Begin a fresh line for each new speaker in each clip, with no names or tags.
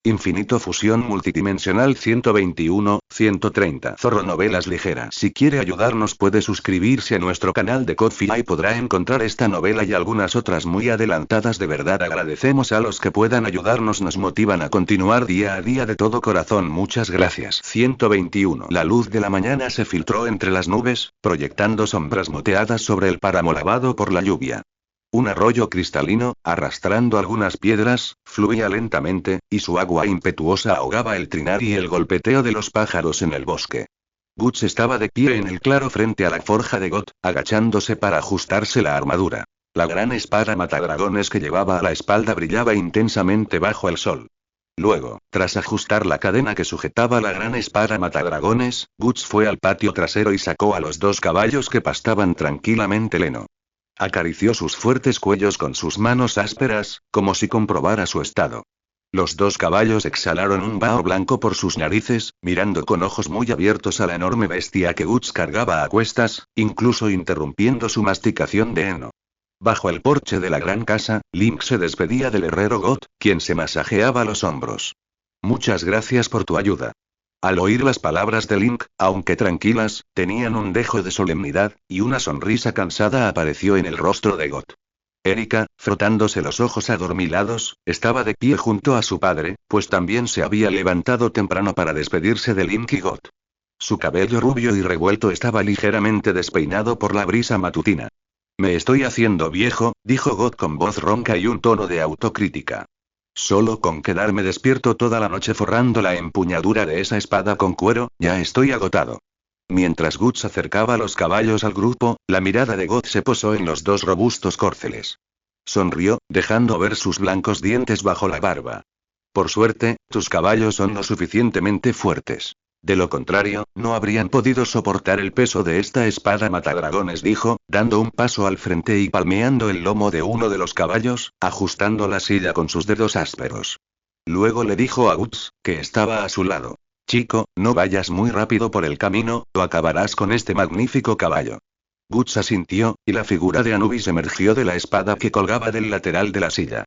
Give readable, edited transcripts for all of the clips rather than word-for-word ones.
Infinito Fusión Multidimensional 121-130. Zorro Novelas Ligeras. Si quiere ayudarnos puede suscribirse a nuestro canal de Ko-fi y podrá encontrar esta novela y algunas otras muy adelantadas. De verdad agradecemos a los que puedan ayudarnos, nos motivan a continuar día a día de todo corazón. Muchas gracias. 121. La luz de la mañana se filtró entre las nubes, proyectando sombras moteadas sobre el páramo lavado por la lluvia. Un arroyo cristalino, arrastrando algunas piedras, fluía lentamente, y su agua impetuosa ahogaba el trinar y el golpeteo de los pájaros en el bosque. Guts estaba de pie en el claro frente a la forja de Got, agachándose para ajustarse la armadura. La gran espada matadragones que llevaba a la espalda brillaba intensamente bajo el sol. Luego, tras ajustar la cadena que sujetaba la gran espada matadragones, Guts fue al patio trasero y sacó a los dos caballos que pastaban tranquilamente leno. Acarició sus fuertes cuellos con sus manos ásperas, como si comprobara su estado. Los dos caballos exhalaron un vaho blanco por sus narices, mirando con ojos muy abiertos a la enorme bestia que Guts cargaba a cuestas, incluso interrumpiendo su masticación de heno. Bajo el porche de la gran casa, Link se despedía del herrero Got, quien se masajeaba los hombros. Muchas gracias por tu ayuda. Al oír las palabras de Link, aunque tranquilas, tenían un dejo de solemnidad, y una sonrisa cansada apareció en el rostro de Got. Erika, frotándose los ojos adormilados, estaba de pie junto a su padre, pues también se había levantado temprano para despedirse de Link y Got. Su cabello rubio y revuelto estaba ligeramente despeinado por la brisa matutina. Me estoy haciendo viejo, dijo Got con voz ronca y un tono de autocrítica. Solo con quedarme despierto toda la noche forrando la empuñadura de esa espada con cuero, ya estoy agotado. Mientras Guts acercaba los caballos al grupo, la mirada de Got se posó en los dos robustos córceles. Sonrió, dejando ver sus blancos dientes bajo la barba. Por suerte, tus caballos son lo suficientemente fuertes. De lo contrario, no habrían podido soportar el peso de esta espada matadragones, dijo, dando un paso al frente y palmeando el lomo de uno de los caballos, ajustando la silla con sus dedos ásperos. Luego le dijo a Guts, que estaba a su lado. Chico, no vayas muy rápido por el camino, o acabarás con este magnífico caballo. Guts asintió, y la figura de Anubis emergió de la espada que colgaba del lateral de la silla.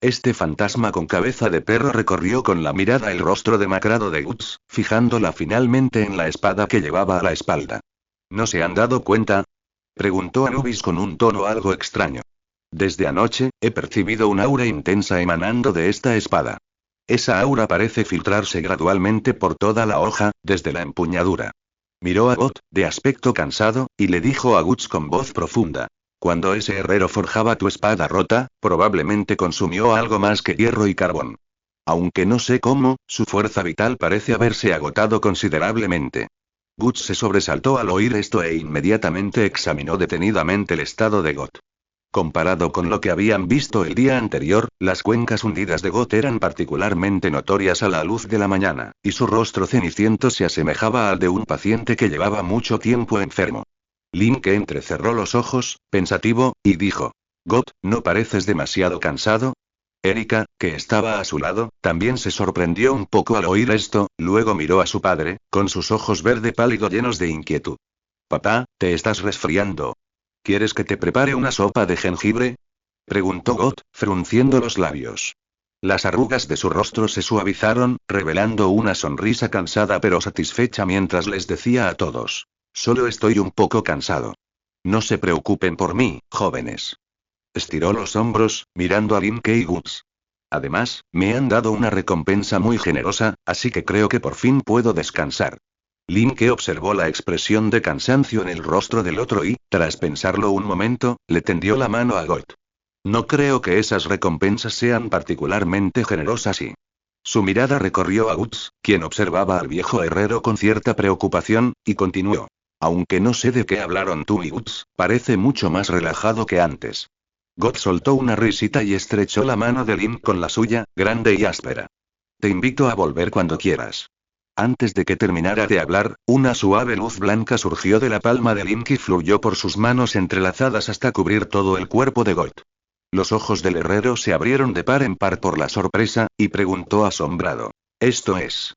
Este fantasma con cabeza de perro recorrió con la mirada el rostro demacrado de Guts, fijándola finalmente en la espada que llevaba a la espalda. ¿No se han dado cuenta? Preguntó Anubis con un tono algo extraño. Desde anoche, he percibido un aura intensa emanando de esta espada. Esa aura parece filtrarse gradualmente por toda la hoja, desde la empuñadura. Miró a Got, de aspecto cansado, y le dijo a Guts con voz profunda. Cuando ese herrero forjaba tu espada rota, probablemente consumió algo más que hierro y carbón. Aunque no sé cómo, su fuerza vital parece haberse agotado considerablemente. Guts se sobresaltó al oír esto e inmediatamente examinó detenidamente el estado de Got. Comparado con lo que habían visto el día anterior, las cuencas hundidas de Got eran particularmente notorias a la luz de la mañana, y su rostro ceniciento se asemejaba al de un paciente que llevaba mucho tiempo enfermo. Link entrecerró los ojos, pensativo, y dijo: Got, ¿no pareces demasiado cansado? Erika, que estaba a su lado, también se sorprendió un poco al oír esto, luego miró a su padre, con sus ojos verde pálido llenos de inquietud. Papá, ¿te estás resfriando? ¿Quieres que te prepare una sopa de jengibre? Preguntó Got, frunciendo los labios. Las arrugas de su rostro se suavizaron, revelando una sonrisa cansada pero satisfecha mientras les decía a todos: solo estoy un poco cansado. No se preocupen por mí, jóvenes. Estiró los hombros, mirando a Link y Guts. Además, me han dado una recompensa muy generosa, así que creo que por fin puedo descansar. Link observó la expresión de cansancio en el rostro del otro y, tras pensarlo un momento, le tendió la mano a Got. No creo que esas recompensas sean particularmente generosas y... Su mirada recorrió a Guts, quien observaba al viejo herrero con cierta preocupación, y continuó. Aunque no sé de qué hablaron tú y Guts, parece mucho más relajado que antes. Got soltó una risita y estrechó la mano de Link con la suya, grande y áspera. Te invito a volver cuando quieras. Antes de que terminara de hablar, una suave luz blanca surgió de la palma de Link y fluyó por sus manos entrelazadas hasta cubrir todo el cuerpo de Got. Los ojos del herrero se abrieron de par en par por la sorpresa, y preguntó asombrado. ¿Esto es?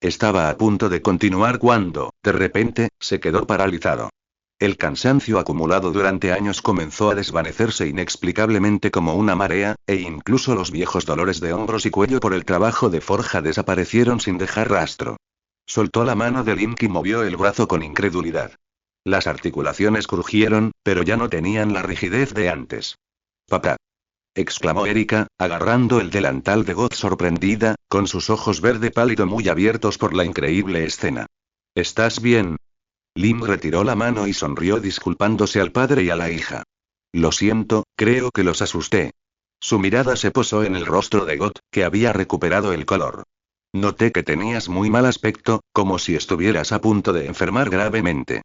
Estaba a punto de continuar cuando, de repente, se quedó paralizado. El cansancio acumulado durante años comenzó a desvanecerse inexplicablemente como una marea, e incluso los viejos dolores de hombros y cuello por el trabajo de forja desaparecieron sin dejar rastro. Soltó la mano de Link y movió el brazo con incredulidad. Las articulaciones crujieron, pero ya no tenían la rigidez de antes. «Papá», exclamó Erika, agarrando el delantal de God sorprendida, con sus ojos verde pálido muy abiertos por la increíble escena. «¿Estás bien?» Lim retiró la mano y sonrió disculpándose al padre y a la hija. «Lo siento, creo que los asusté». Su mirada se posó en el rostro de God, que había recuperado el color. «Noté que tenías muy mal aspecto, como si estuvieras a punto de enfermar gravemente.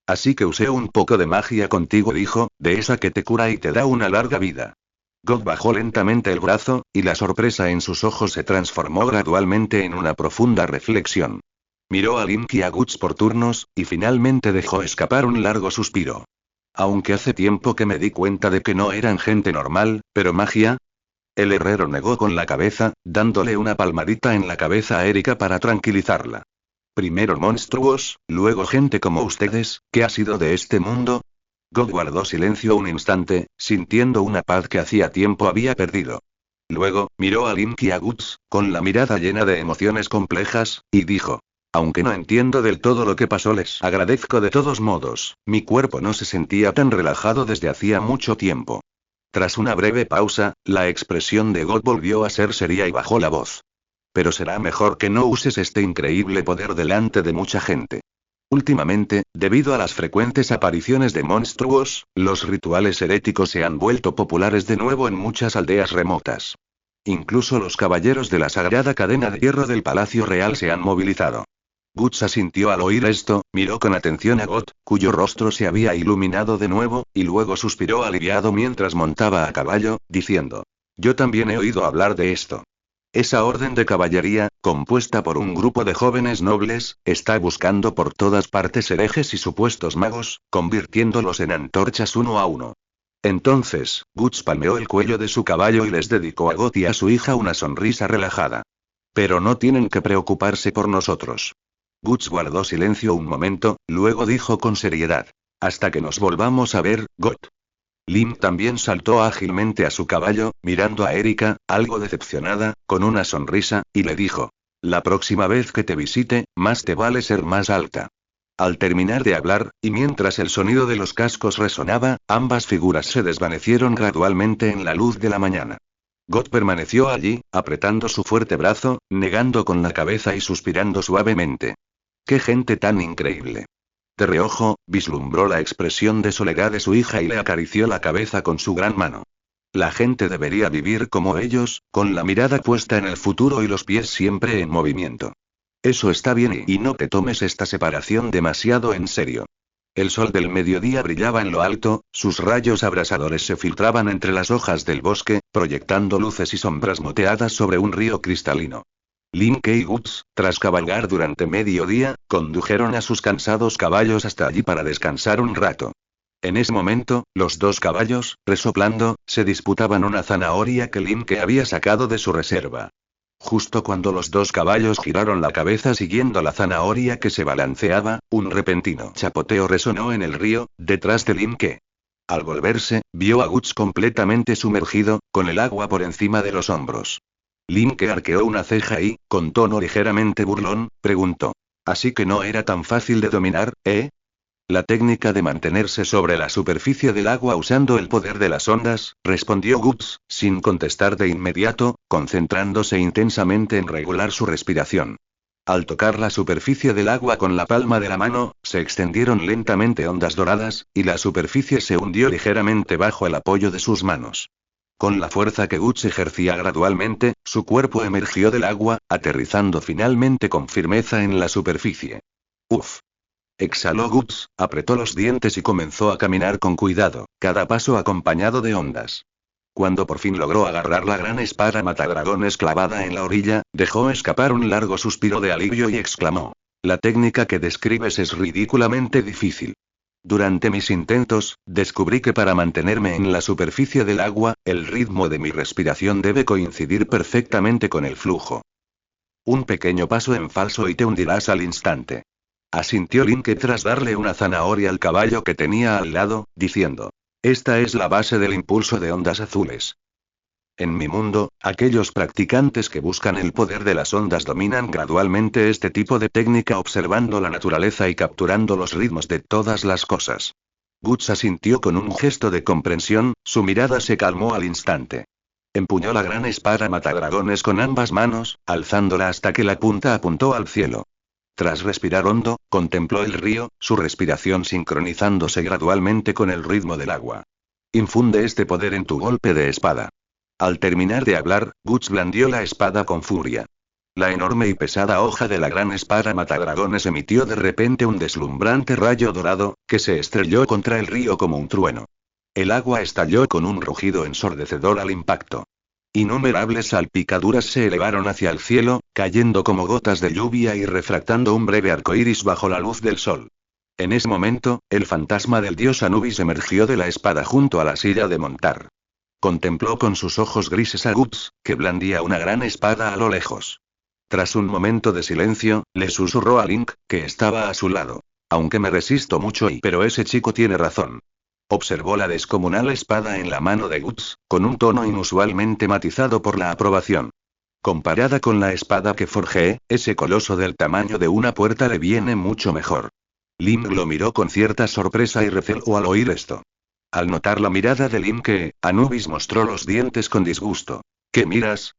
Así que usé un poco de magia contigo», dijo, «de esa que te cura y te da una larga vida». God bajó lentamente el brazo, y la sorpresa en sus ojos se transformó gradualmente en una profunda reflexión. Miró a Link y a Guts por turnos, y finalmente dejó escapar un largo suspiro. «Aunque hace tiempo que me di cuenta de que no eran gente normal, pero magia». El herrero negó con la cabeza, dándole una palmadita en la cabeza a Erika para tranquilizarla. «Primero monstruos, luego gente como ustedes, ¿qué ha sido de este mundo?» God guardó silencio un instante, sintiendo una paz que hacía tiempo había perdido. Luego, miró a Link y a Guts, con la mirada llena de emociones complejas, y dijo: «Aunque no entiendo del todo lo que pasó, les agradezco de todos modos, mi cuerpo no se sentía tan relajado desde hacía mucho tiempo». Tras una breve pausa, la expresión de God volvió a ser seria y bajó la voz. «Pero será mejor que no uses este increíble poder delante de mucha gente. Últimamente, debido a las frecuentes apariciones de monstruos, los rituales heréticos se han vuelto populares de nuevo en muchas aldeas remotas. Incluso los caballeros de la sagrada cadena de hierro del Palacio Real se han movilizado». Guts asintió al oír esto, miró con atención a God, cuyo rostro se había iluminado de nuevo, y luego suspiró aliviado mientras montaba a caballo, diciendo: «Yo también he oído hablar de esto. Esa orden de caballería, compuesta por un grupo de jóvenes nobles, está buscando por todas partes herejes y supuestos magos, convirtiéndolos en antorchas uno a uno». Entonces, Guts palmeó el cuello de su caballo y les dedicó a God y a su hija una sonrisa relajada. «Pero no tienen que preocuparse por nosotros». Guts guardó silencio un momento, luego dijo con seriedad: «Hasta que nos volvamos a ver, God». Lim también saltó ágilmente a su caballo, mirando a Erika, algo decepcionada, con una sonrisa, y le dijo: «La próxima vez que te visite, más te vale ser más alta». Al terminar de hablar, y mientras el sonido de los cascos resonaba, ambas figuras se desvanecieron gradualmente en la luz de la mañana. God permaneció allí, apretando su fuerte brazo, negando con la cabeza y suspirando suavemente. «Qué gente tan increíble». De reojo, vislumbró la expresión de soledad de su hija y le acarició la cabeza con su gran mano. «La gente debería vivir como ellos, con la mirada puesta en el futuro y los pies siempre en movimiento. Eso está bien y no te tomes esta separación demasiado en serio». El sol del mediodía brillaba en lo alto, sus rayos abrasadores se filtraban entre las hojas del bosque, proyectando luces y sombras moteadas sobre un río cristalino. Link y Guts, tras cabalgar durante medio día, condujeron a sus cansados caballos hasta allí para descansar un rato. En ese momento, los dos caballos, resoplando, se disputaban una zanahoria que Link había sacado de su reserva. Justo cuando los dos caballos giraron la cabeza siguiendo la zanahoria que se balanceaba, un repentino chapoteo resonó en el río, detrás de Link. Al volverse, vio a Guts completamente sumergido, con el agua por encima de los hombros. Link arqueó una ceja y, con tono ligeramente burlón, preguntó: «Así que no era tan fácil de dominar, ¿eh?» «La técnica de mantenerse sobre la superficie del agua usando el poder de las ondas», respondió Guts, sin contestar de inmediato, concentrándose intensamente en regular su respiración. Al tocar la superficie del agua con la palma de la mano, se extendieron lentamente ondas doradas, y la superficie se hundió ligeramente bajo el apoyo de sus manos. Con la fuerza que Guts ejercía gradualmente, su cuerpo emergió del agua, aterrizando finalmente con firmeza en la superficie. «Uf». Exhaló Guts, apretó los dientes y comenzó a caminar con cuidado, cada paso acompañado de ondas. Cuando por fin logró agarrar la gran espada matadragones clavada en la orilla, dejó escapar un largo suspiro de alivio y exclamó: «La técnica que describes es ridículamente difícil. Durante mis intentos, descubrí que para mantenerme en la superficie del agua, el ritmo de mi respiración debe coincidir perfectamente con el flujo. Un pequeño paso en falso y te hundirás al instante». Asintió Link tras darle una zanahoria al caballo que tenía al lado, diciendo. Esta es la base del impulso de ondas azules. En mi mundo, aquellos practicantes que buscan el poder de las ondas dominan gradualmente este tipo de técnica observando la naturaleza y capturando los ritmos de todas las cosas. Guts asintió con un gesto de comprensión, su mirada se calmó al instante. Empuñó la gran espada matadragones con ambas manos, alzándola hasta que la punta apuntó al cielo. Tras respirar hondo, contempló el río, su respiración sincronizándose gradualmente con el ritmo del agua. Infunde este poder en tu golpe de espada. Al terminar de hablar, Guts blandió la espada con furia. La enorme y pesada hoja de la gran espada matadragones emitió de repente un deslumbrante rayo dorado, que se estrelló contra el río como un trueno. El agua estalló con un rugido ensordecedor al impacto. Innumerables salpicaduras se elevaron hacia el cielo, cayendo como gotas de lluvia y refractando un breve arco iris bajo la luz del sol. En ese momento, el fantasma del dios Anubis emergió de la espada junto a la silla de montar. Contempló con sus ojos grises a Guts, que blandía una gran espada a lo lejos. Tras un momento de silencio, le susurró a Link, que estaba a su lado. Aunque me resisto mucho pero ese chico tiene razón. Observó la descomunal espada en la mano de Guts, con un tono inusualmente matizado por la aprobación. Comparada con la espada que forjé, ese coloso del tamaño de una puerta le viene mucho mejor. Link lo miró con cierta sorpresa y recelo al oír esto. Al notar la mirada de Link, Anubis mostró los dientes con disgusto. ¿Qué miras?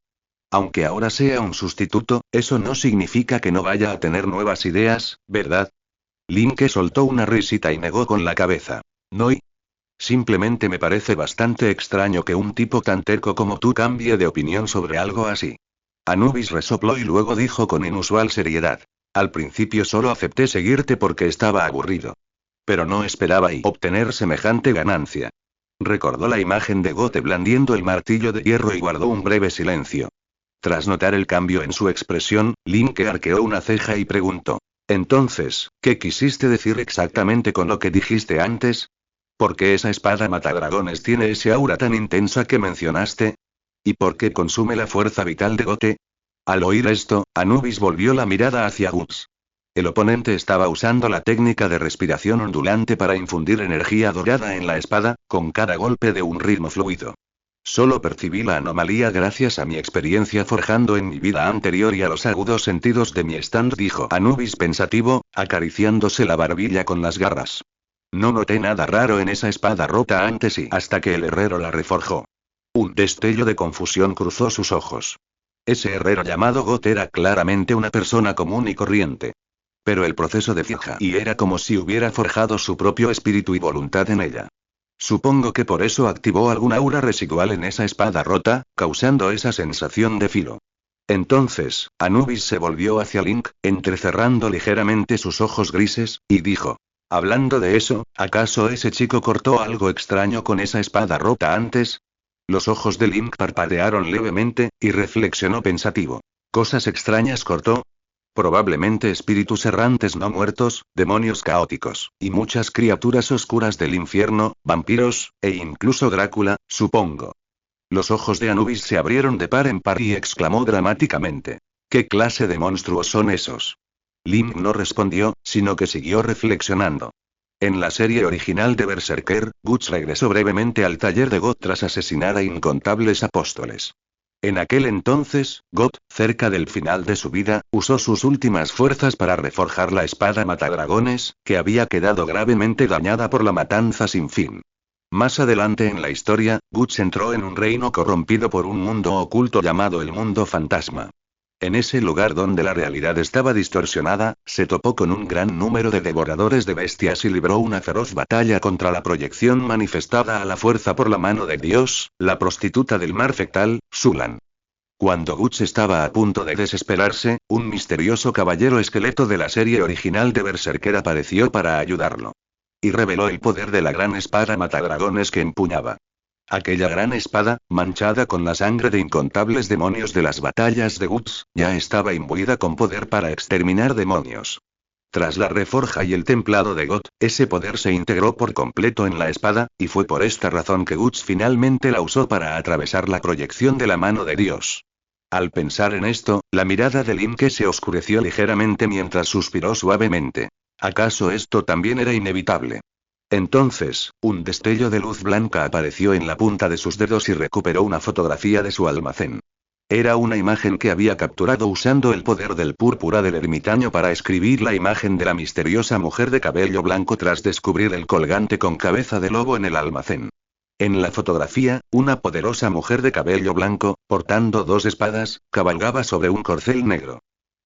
Aunque ahora sea un sustituto, eso no significa que no vaya a tener nuevas ideas, ¿verdad? Link soltó una risita y negó con la cabeza. No. Simplemente me parece bastante extraño que un tipo tan terco como tú cambie de opinión sobre algo así. Anubis resopló y luego dijo con inusual seriedad. Al principio solo acepté seguirte porque estaba aburrido. Pero no esperaba obtener semejante ganancia. Recordó la imagen de Gote blandiendo el martillo de hierro y guardó un breve silencio. Tras notar el cambio en su expresión, Link arqueó una ceja y preguntó. Entonces, ¿qué quisiste decir exactamente con lo que dijiste antes? ¿Por qué esa espada matadragones tiene ese aura tan intensa que mencionaste? ¿Y por qué consume la fuerza vital de Gote? Al oír esto, Anubis volvió la mirada hacia Guts. El oponente estaba usando la técnica de respiración ondulante para infundir energía dorada en la espada, con cada golpe de un ritmo fluido. Solo percibí la anomalía gracias a mi experiencia forjando en mi vida anterior y a los agudos sentidos de mi stand, dijo Anubis pensativo, acariciándose la barbilla con las garras. No noté nada raro en esa espada rota antes y hasta que el herrero la reforjó. Un destello de confusión cruzó sus ojos. Ese herrero llamado Gote era claramente una persona común y corriente. Pero el proceso de fija y era como si hubiera forjado su propio espíritu y voluntad en ella. Supongo que por eso activó algún aura residual en esa espada rota, causando esa sensación de filo. Entonces, Anubis se volvió hacia Link, entrecerrando ligeramente sus ojos grises, y dijo. Hablando de eso, ¿acaso ese chico cortó algo extraño con esa espada rota antes? Los ojos de Link parpadearon levemente, y reflexionó pensativo. ¿Cosas extrañas cortó? Probablemente espíritus errantes no muertos, demonios caóticos, y muchas criaturas oscuras del infierno, vampiros, e incluso Drácula, supongo. Los ojos de Anubis se abrieron de par en par y exclamó dramáticamente. ¿Qué clase de monstruos son esos? Link no respondió, sino que siguió reflexionando. En la serie original de Berserker, Guts regresó brevemente al taller de Goth tras asesinar a incontables apóstoles. En aquel entonces, Goth, cerca del final de su vida, usó sus últimas fuerzas para reforjar la espada matadragones, que había quedado gravemente dañada por la matanza sin fin. Más adelante en la historia, Guts entró en un reino corrompido por un mundo oculto llamado el Mundo Fantasma. En ese lugar donde la realidad estaba distorsionada, se topó con un gran número de devoradores de bestias y libró una feroz batalla contra la proyección manifestada a la fuerza por la mano de Dios, la prostituta del mar fectal, Sulan. Cuando Guts estaba a punto de desesperarse, un misterioso caballero esqueleto de la serie original de Berserker apareció para ayudarlo. Y reveló el poder de la gran espada matadragones que empuñaba. Aquella gran espada, manchada con la sangre de incontables demonios de las batallas de Guts, ya estaba imbuida con poder para exterminar demonios. Tras la reforja y el templado de Goth, ese poder se integró por completo en la espada, y fue por esta razón que Guts finalmente la usó para atravesar la proyección de la mano de Dios. Al pensar en esto, la mirada de Link se oscureció ligeramente mientras suspiró suavemente. ¿Acaso esto también era inevitable? Entonces, un destello de luz blanca apareció en la punta de sus dedos y recuperó una fotografía de su almacén. Era una imagen que había capturado usando el poder del púrpura del ermitaño para escribir la imagen de la misteriosa mujer de cabello blanco tras descubrir el colgante con cabeza de lobo en el almacén. En la fotografía, una poderosa mujer de cabello blanco, portando dos espadas, cabalgaba sobre un corcel negro.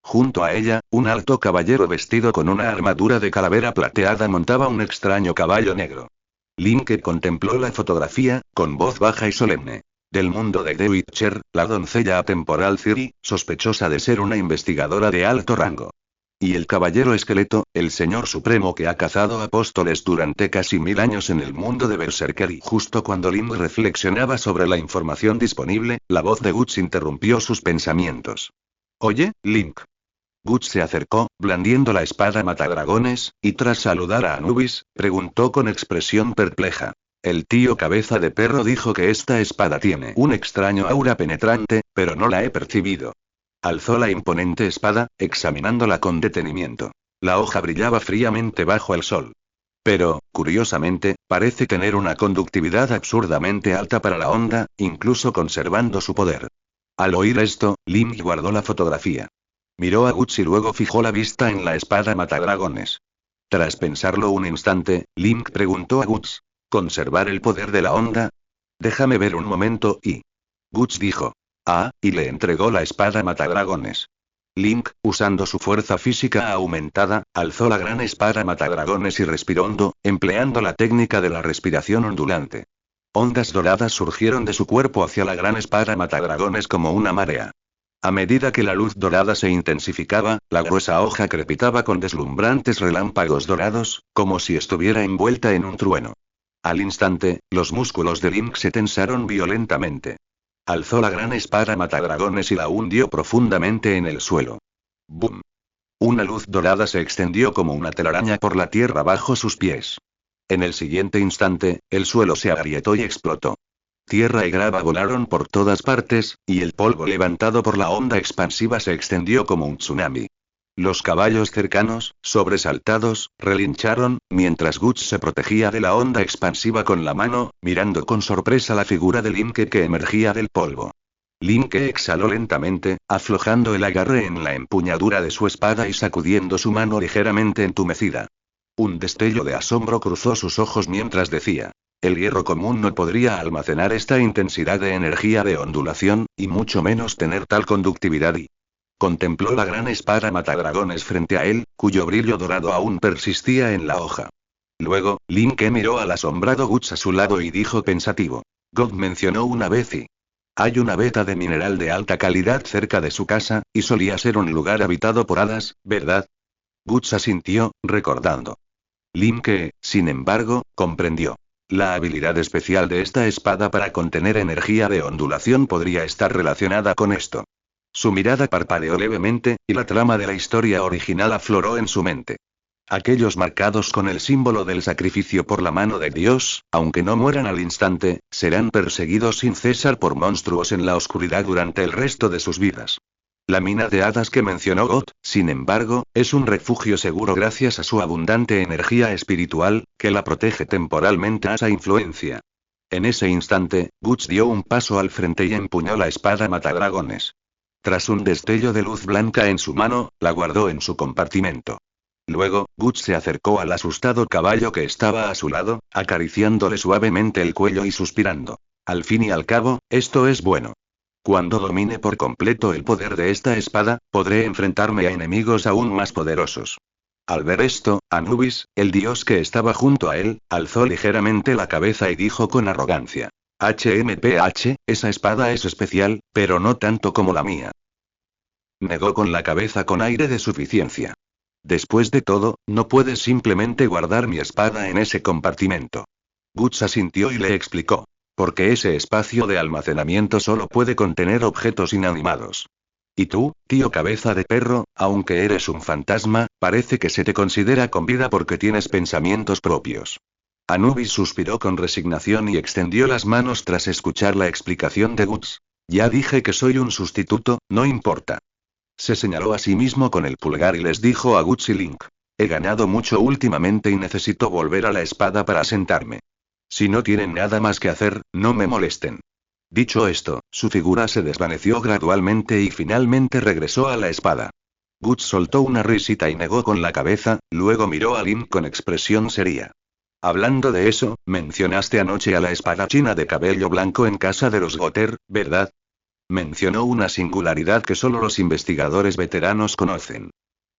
Junto a ella, un alto caballero vestido con una armadura de calavera plateada montaba un extraño caballo negro. Link contempló la fotografía, con voz baja y solemne. Del mundo de The Witcher, la doncella atemporal Ciri, sospechosa de ser una investigadora de alto rango. Y el caballero esqueleto, el señor supremo que ha cazado apóstoles durante casi 1000 años en el mundo de Berserker. Y justo cuando Link reflexionaba sobre la información disponible, la voz de Guts interrumpió sus pensamientos. Oye, Link. Guts se acercó, blandiendo la espada matadragones, y tras saludar a Anubis, preguntó con expresión perpleja. El tío cabeza de perro dijo que esta espada tiene un extraño aura penetrante, pero no la he percibido. Alzó la imponente espada, examinándola con detenimiento. La hoja brillaba fríamente bajo el sol. Pero, curiosamente, parece tener una conductividad absurdamente alta para la onda, incluso conservando su poder. Al oír esto, Link guardó la fotografía. Miró a Guts y luego fijó la vista en la espada matadragones. Tras pensarlo un instante, Link preguntó a Guts. ¿Conservar el poder de la onda? Déjame ver un momento y... Guts dijo. Ah, y le entregó la espada matadragones. Link, usando su fuerza física aumentada, alzó la gran espada matadragones y respiró hondo, empleando la técnica de la respiración ondulante. Ondas doradas surgieron de su cuerpo hacia la gran espada matadragones como una marea. A medida que la luz dorada se intensificaba, la gruesa hoja crepitaba con deslumbrantes relámpagos dorados, como si estuviera envuelta en un trueno. Al instante, los músculos de Link se tensaron violentamente. Alzó la gran espada matadragones y la hundió profundamente en el suelo. ¡Bum! Una luz dorada se extendió como una telaraña por la tierra bajo sus pies. En el siguiente instante, el suelo se agrietó y explotó. Tierra y grava volaron por todas partes, y el polvo levantado por la onda expansiva se extendió como un tsunami. Los caballos cercanos, sobresaltados, relincharon, mientras Guts se protegía de la onda expansiva con la mano, mirando con sorpresa la figura de Link que emergía del polvo. Link exhaló lentamente, aflojando el agarre en la empuñadura de su espada y sacudiendo su mano ligeramente entumecida. Un destello de asombro cruzó sus ojos mientras decía. El hierro común no podría almacenar esta intensidad de energía de ondulación, y mucho menos tener tal conductividad y... Contempló la gran espada matadragones frente a él, cuyo brillo dorado aún persistía en la hoja. Luego, Link miró al asombrado Guts a su lado y dijo pensativo. God mencionó una vez y... Hay una veta de mineral de alta calidad cerca de su casa, y solía ser un lugar habitado por hadas, ¿verdad? Guts asintió, recordando. Link, sin embargo, comprendió. La habilidad especial de esta espada para contener energía de ondulación podría estar relacionada con esto. Su mirada parpadeó levemente, y la trama de la historia original afloró en su mente. Aquellos marcados con el símbolo del sacrificio por la mano de Dios, aunque no mueran al instante, serán perseguidos sin cesar por monstruos en la oscuridad durante el resto de sus vidas. La mina de hadas que mencionó God, sin embargo, es un refugio seguro gracias a su abundante energía espiritual, que la protege temporalmente a esa influencia. En ese instante, Guts dio un paso al frente y empuñó la espada matadragones. Tras un destello de luz blanca en su mano, la guardó en su compartimento. Luego, Guts se acercó al asustado caballo que estaba a su lado, acariciándole suavemente el cuello y suspirando. Al fin y al cabo, esto es bueno. Cuando domine por completo el poder de esta espada, podré enfrentarme a enemigos aún más poderosos. Al ver esto, Anubis, el dios que estaba junto a él, alzó ligeramente la cabeza y dijo con arrogancia. HMPH, esa espada es especial, pero no tanto como la mía. Negó con la cabeza con aire de suficiencia. Después de todo, no puedes simplemente guardar mi espada en ese compartimento. Guts asintió y le explicó. Porque ese espacio de almacenamiento solo puede contener objetos inanimados. Y tú, tío cabeza de perro, aunque eres un fantasma, parece que se te considera con vida porque tienes pensamientos propios. Anubis suspiró con resignación y extendió las manos tras escuchar la explicación de Guts. Ya dije que soy un sustituto, no importa. Se señaló a sí mismo con el pulgar y les dijo a Guts y Link. He ganado mucho últimamente y necesito volver a la espada para sentarme. Si no tienen nada más que hacer, no me molesten. Dicho esto, su figura se desvaneció gradualmente y finalmente regresó a la espada. Guts soltó una risita y negó con la cabeza, luego miró a Link con expresión seria. Hablando de eso, mencionaste anoche a la espadachina de cabello blanco en casa de los Goter, ¿verdad? Mencionó una singularidad que solo los investigadores veteranos conocen.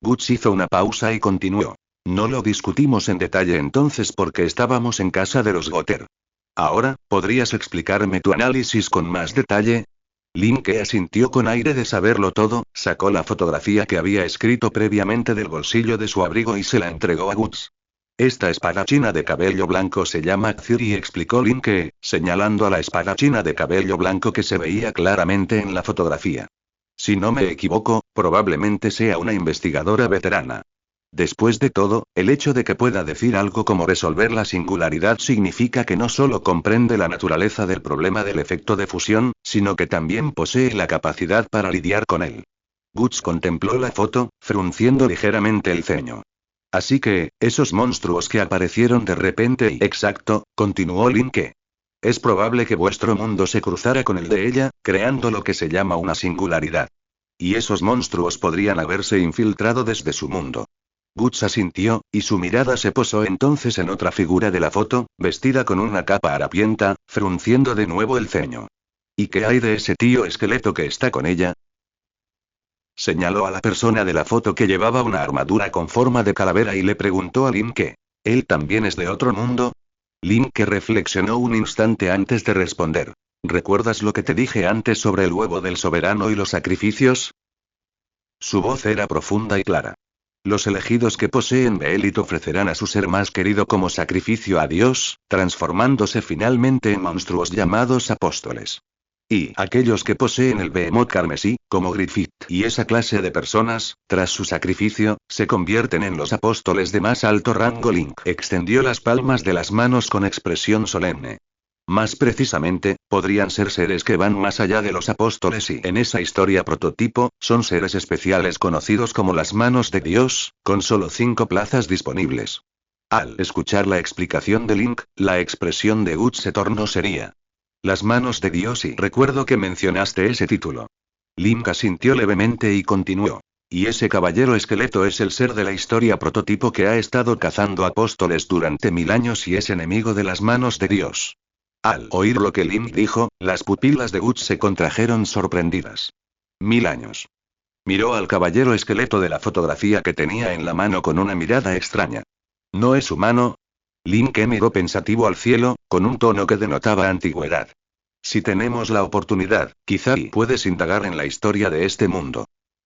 Guts hizo una pausa y continuó. No lo discutimos en detalle entonces porque estábamos en casa de los Goter. Ahora, ¿podrías explicarme tu análisis con más detalle? Link asintió con aire de saberlo todo, sacó la fotografía que había escrito previamente del bolsillo de su abrigo y se la entregó a Guts. Esta espadachina de cabello blanco se llama Xiri, explicó Link, señalando a la espadachina de cabello blanco que se veía claramente en la fotografía. Si no me equivoco, probablemente sea una investigadora veterana. Después de todo, el hecho de que pueda decir algo como resolver la singularidad significa que no solo comprende la naturaleza del problema del efecto de fusión, sino que también posee la capacidad para lidiar con él. Guts contempló la foto, frunciendo ligeramente el ceño. Así que, esos monstruos que aparecieron de repente y exacto, continuó Link. Es probable que vuestro mundo se cruzara con el de ella, creando lo que se llama una singularidad. Y esos monstruos podrían haberse infiltrado desde su mundo. Guts asintió, y su mirada se posó entonces en otra figura de la foto, vestida con una capa harapienta, frunciendo de nuevo el ceño. ¿Y qué hay de ese tío esqueleto que está con ella? Señaló a la persona de la foto que llevaba una armadura con forma de calavera y le preguntó a Link. ¿Él también es de otro mundo? Link reflexionó un instante antes de responder. ¿Recuerdas lo que te dije antes sobre el huevo del soberano y los sacrificios? Su voz era profunda y clara. Los elegidos que poseen Behelit ofrecerán a su ser más querido como sacrificio a Dios, transformándose finalmente en monstruos llamados apóstoles. Y aquellos que poseen el Behemoth carmesí, como Griffith y esa clase de personas, tras su sacrificio, se convierten en los apóstoles de más alto rango. Link extendió las palmas de las manos con expresión solemne. Más precisamente, podrían ser seres que van más allá de los apóstoles y en esa historia prototipo, son seres especiales conocidos como las manos de Dios, con solo 5 plazas disponibles. Al escuchar la explicación de Link, la expresión de Guts se tornó seria. Las manos de Dios, y recuerdo que mencionaste ese título. Link asintió levemente y continuó. Y ese caballero esqueleto es el ser de la historia prototipo que ha estado cazando apóstoles durante 1000 años y es enemigo de las manos de Dios. Al oír lo que Link dijo, las pupilas de Guts se contrajeron sorprendidas. 1000 años. Miró al caballero esqueleto de la fotografía que tenía en la mano con una mirada extraña. ¿No es humano? Link miró pensativo al cielo, con un tono que denotaba antigüedad. Si tenemos la oportunidad, quizá puedes indagar en la historia de este mundo.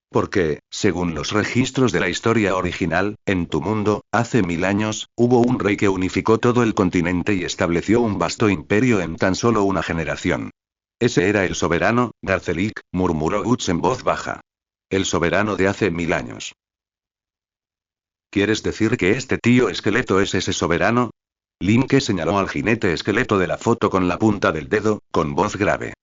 Porque, según los registros de la historia original, en tu mundo, hace 1000 años, hubo un rey que unificó todo el continente y estableció un vasto imperio en tan solo una generación. Ese era el soberano, Garcelik, murmuró Guts en voz baja. El soberano de hace 1000 años. ¿Quieres decir que este tío esqueleto es ese soberano? Link señaló al jinete esqueleto de la foto con la punta del dedo, con voz grave.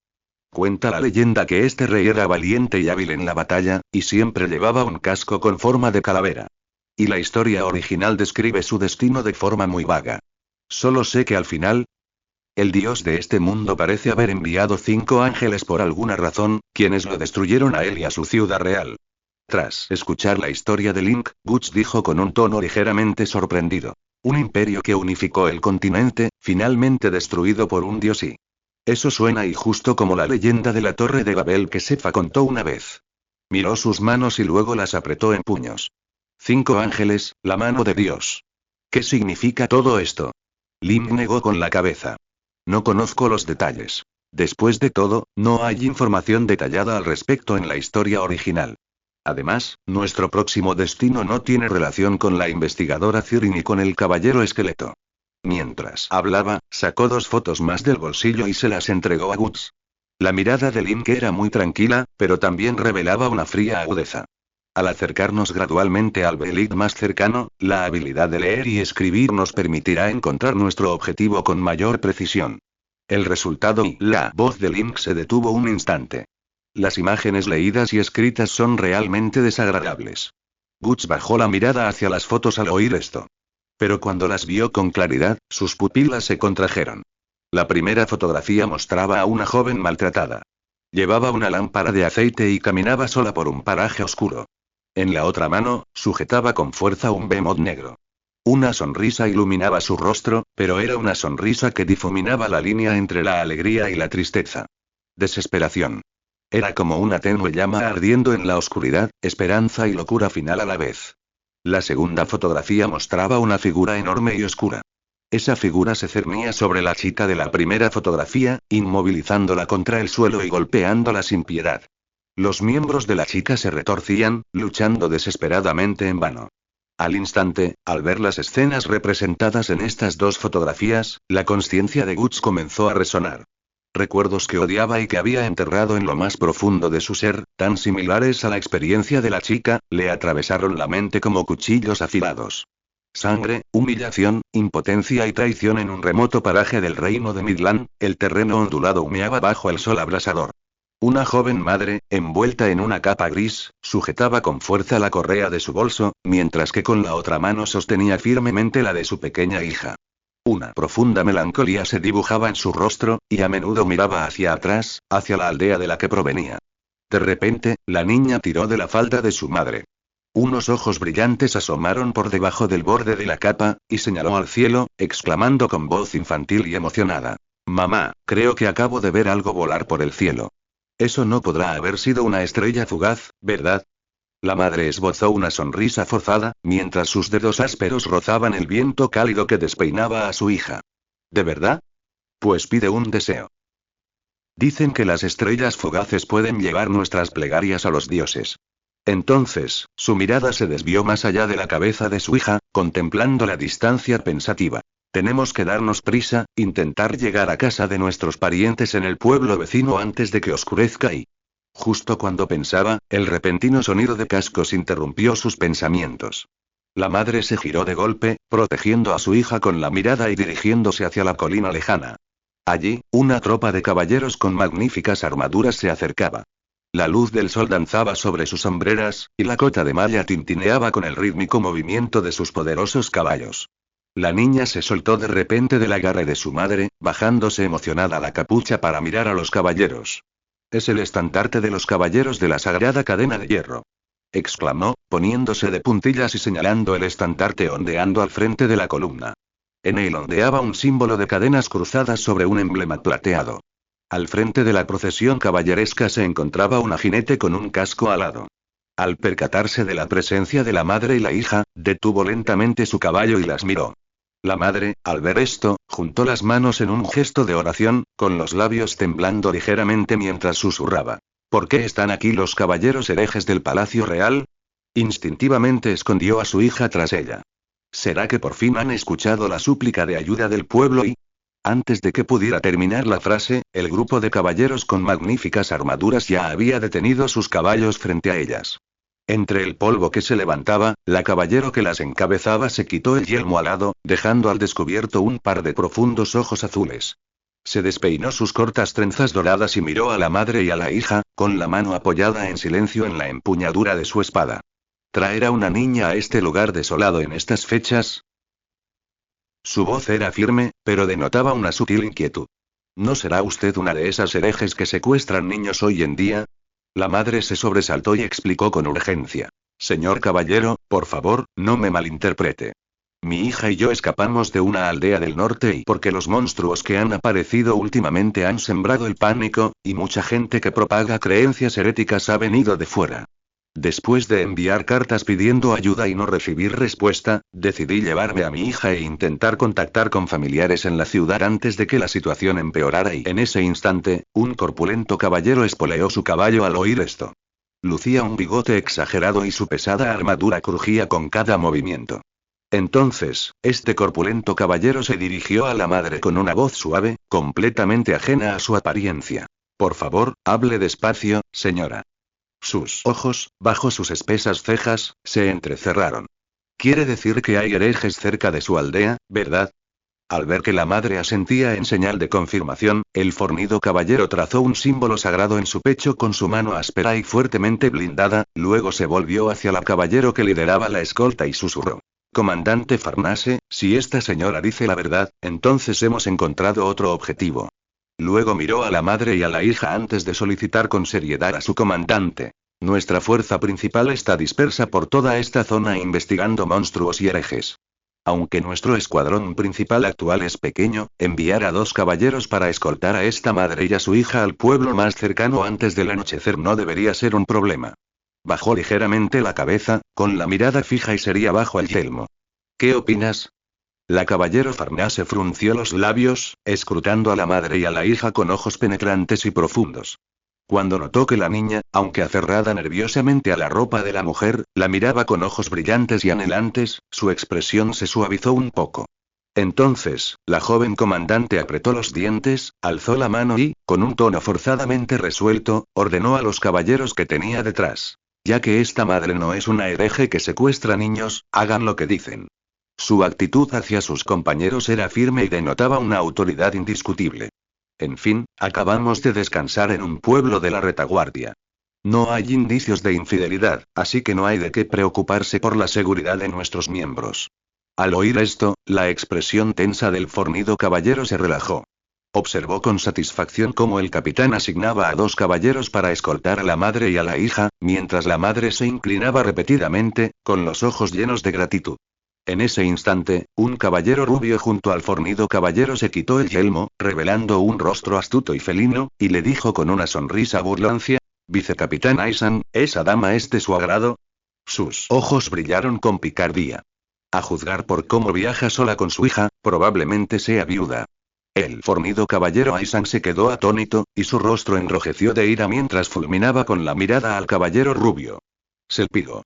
Cuenta la leyenda que este rey era valiente y hábil en la batalla, y siempre llevaba un casco con forma de calavera. Y la historia original describe su destino de forma muy vaga. Solo sé que al final, el dios de este mundo parece haber enviado 5 ángeles por alguna razón, quienes lo destruyeron a él y a su ciudad real. Tras escuchar la historia de Link, Guts dijo con un tono ligeramente sorprendido. Un imperio que unificó el continente, finalmente destruido por un dios y... Eso suena y justo como la leyenda de la Torre de Babel que Sefa contó una vez. Miró sus manos y luego las apretó en puños. 5 ángeles, la mano de Dios. ¿Qué significa todo esto? Link negó con la cabeza. No conozco los detalles. Después de todo, no hay información detallada al respecto en la historia original. Además, nuestro próximo destino no tiene relación con la investigadora Ciri ni con el caballero esqueleto. Mientras hablaba, sacó 2 fotos más del bolsillo y se las entregó a Guts. La mirada de Link era muy tranquila, pero también revelaba una fría agudeza. Al acercarnos gradualmente al Behelit más cercano, la habilidad de leer y escribir nos permitirá encontrar nuestro objetivo con mayor precisión. El resultado y la voz de Link se detuvo un instante. Las imágenes leídas y escritas son realmente desagradables. Guts bajó la mirada hacia las fotos al oír esto. Pero cuando las vio con claridad, sus pupilas se contrajeron. La primera fotografía mostraba a una joven maltratada. Llevaba una lámpara de aceite y caminaba sola por un paraje oscuro. En la otra mano, sujetaba con fuerza un behemoth negro. Una sonrisa iluminaba su rostro, pero era una sonrisa que difuminaba la línea entre la alegría y la tristeza. Desesperación. Era como una tenue llama ardiendo en la oscuridad, esperanza y locura final a la vez. La segunda fotografía mostraba una figura enorme y oscura. Esa figura se cernía sobre la chica de la primera fotografía, inmovilizándola contra el suelo y golpeándola sin piedad. Los miembros de la chica se retorcían, luchando desesperadamente en vano. Al instante, al ver las escenas representadas en estas dos fotografías, la conciencia de Guts comenzó a resonar. Recuerdos que odiaba y que había enterrado en lo más profundo de su ser, tan similares a la experiencia de la chica, le atravesaron la mente como cuchillos afilados. Sangre, humillación, impotencia y traición en un remoto paraje del reino de Midland, el terreno ondulado humeaba bajo el sol abrasador. Una joven madre, envuelta en una capa gris, sujetaba con fuerza la correa de su bolso, mientras que con la otra mano sostenía firmemente la de su pequeña hija. Una profunda melancolía se dibujaba en su rostro, y a menudo miraba hacia atrás, hacia la aldea de la que provenía. De repente, la niña tiró de la falda de su madre. Unos ojos brillantes asomaron por debajo del borde de la capa, y señaló al cielo, exclamando con voz infantil y emocionada: «Mamá, creo que acabo de ver algo volar por el cielo. Eso no podrá haber sido una estrella fugaz, ¿verdad?». La madre esbozó una sonrisa forzada, mientras sus dedos ásperos rozaban el viento cálido que despeinaba a su hija. ¿De verdad? Pues pide un deseo. Dicen que las estrellas fugaces pueden llevar nuestras plegarias a los dioses. Entonces, su mirada se desvió más allá de la cabeza de su hija, contemplando la distancia pensativa. Tenemos que darnos prisa, intentar llegar a casa de nuestros parientes en el pueblo vecino antes de que oscurezca y... Justo cuando pensaba, el repentino sonido de cascos interrumpió sus pensamientos. La madre se giró de golpe, protegiendo a su hija con la mirada y dirigiéndose hacia la colina lejana. Allí, una tropa de caballeros con magníficas armaduras se acercaba. La luz del sol danzaba sobre sus hombreras, y la cota de malla tintineaba con el rítmico movimiento de sus poderosos caballos. La niña se soltó de repente del agarre de su madre, bajándose emocionada la capucha para mirar a los caballeros. «Es el estandarte de los caballeros de la sagrada cadena de hierro», exclamó, poniéndose de puntillas y señalando el estandarte ondeando al frente de la columna. En él ondeaba un símbolo de cadenas cruzadas sobre un emblema plateado. Al frente de la procesión caballeresca se encontraba una jinete con un casco alado. Al percatarse de la presencia de la madre y la hija, detuvo lentamente su caballo y las miró. La madre, al ver esto, juntó las manos en un gesto de oración, con los labios temblando ligeramente mientras susurraba: «¿Por qué están aquí los caballeros herejes del Palacio Real?». Instintivamente escondió a su hija tras ella. ¿Será que por fin han escuchado la súplica de ayuda del pueblo y...? Antes de que pudiera terminar la frase, el grupo de caballeros con magníficas armaduras ya había detenido sus caballos frente a ellas. Entre el polvo que se levantaba, la caballero que las encabezaba se quitó el yelmo alado, dejando al descubierto un par de profundos ojos azules. Se despeinó sus cortas trenzas doradas y miró a la madre y a la hija, con la mano apoyada en silencio en la empuñadura de su espada. ¿Traer a una niña a este lugar desolado en estas fechas? Su voz era firme, pero denotaba una sutil inquietud. ¿No será usted una de esas herejes que secuestran niños hoy en día? La madre se sobresaltó y explicó con urgencia: «Señor caballero, por favor, no me malinterprete. Mi hija y yo escapamos de una aldea del norte y porque los monstruos que han aparecido últimamente han sembrado el pánico, y mucha gente que propaga creencias heréticas ha venido de fuera. Después de enviar cartas pidiendo ayuda y no recibir respuesta, decidí llevarme a mi hija e intentar contactar con familiares en la ciudad antes de que la situación empeorara y en ese instante, un corpulento caballero espoleó su caballo al oír esto. Lucía un bigote exagerado y su pesada armadura crujía con cada movimiento. Entonces, este corpulento caballero se dirigió a la madre con una voz suave, completamente ajena a su apariencia. «Por favor, hable despacio, señora». Sus ojos, bajo sus espesas cejas, se entrecerraron. «Quiere decir que hay herejes cerca de su aldea, ¿verdad?». Al ver que la madre asentía en señal de confirmación, el fornido caballero trazó un símbolo sagrado en su pecho con su mano áspera y fuertemente blindada, luego se volvió hacia la caballero que lideraba la escolta y susurró. Comandante Farnase, si esta señora dice la verdad, entonces hemos encontrado otro objetivo. Luego miró a la madre y a la hija antes de solicitar con seriedad a su comandante. Nuestra fuerza principal está dispersa por toda esta zona investigando monstruos y herejes. Aunque nuestro escuadrón principal actual es pequeño, enviar a 2 caballeros para escoltar a esta madre y a su hija al pueblo más cercano antes del anochecer no debería ser un problema. Bajó ligeramente la cabeza, con la mirada fija y seria bajo el yelmo. ¿Qué opinas? La caballero Farnase frunció los labios, escrutando a la madre y a la hija con ojos penetrantes y profundos. Cuando notó que la niña, aunque aferrada nerviosamente a la ropa de la mujer, la miraba con ojos brillantes y anhelantes, su expresión se suavizó un poco. Entonces, la joven comandante apretó los dientes, alzó la mano y, con un tono forzadamente resuelto, ordenó a los caballeros que tenía detrás. Ya que esta madre no es una hereje que secuestra niños, hagan lo que dicen. Su actitud hacia sus compañeros era firme y denotaba una autoridad indiscutible. En fin, acabamos de descansar en un pueblo de la retaguardia. No hay indicios de infidelidad, así que no hay de qué preocuparse por la seguridad de nuestros miembros. Al oír esto, la expresión tensa del fornido caballero se relajó. Observó con satisfacción cómo el capitán asignaba a 2 caballeros para escoltar a la madre y a la hija, mientras la madre se inclinaba repetidamente, con los ojos llenos de gratitud. En ese instante, un caballero rubio junto al fornido caballero se quitó el yelmo, revelando un rostro astuto y felino, y le dijo con una sonrisa burlancia: Vicecapitán Aisan, ¿esa dama es de su agrado? Sus ojos brillaron con picardía. A juzgar por cómo viaja sola con su hija, probablemente sea viuda. El fornido caballero Aisan se quedó atónito, y su rostro enrojeció de ira mientras fulminaba con la mirada al caballero rubio. Selpigo.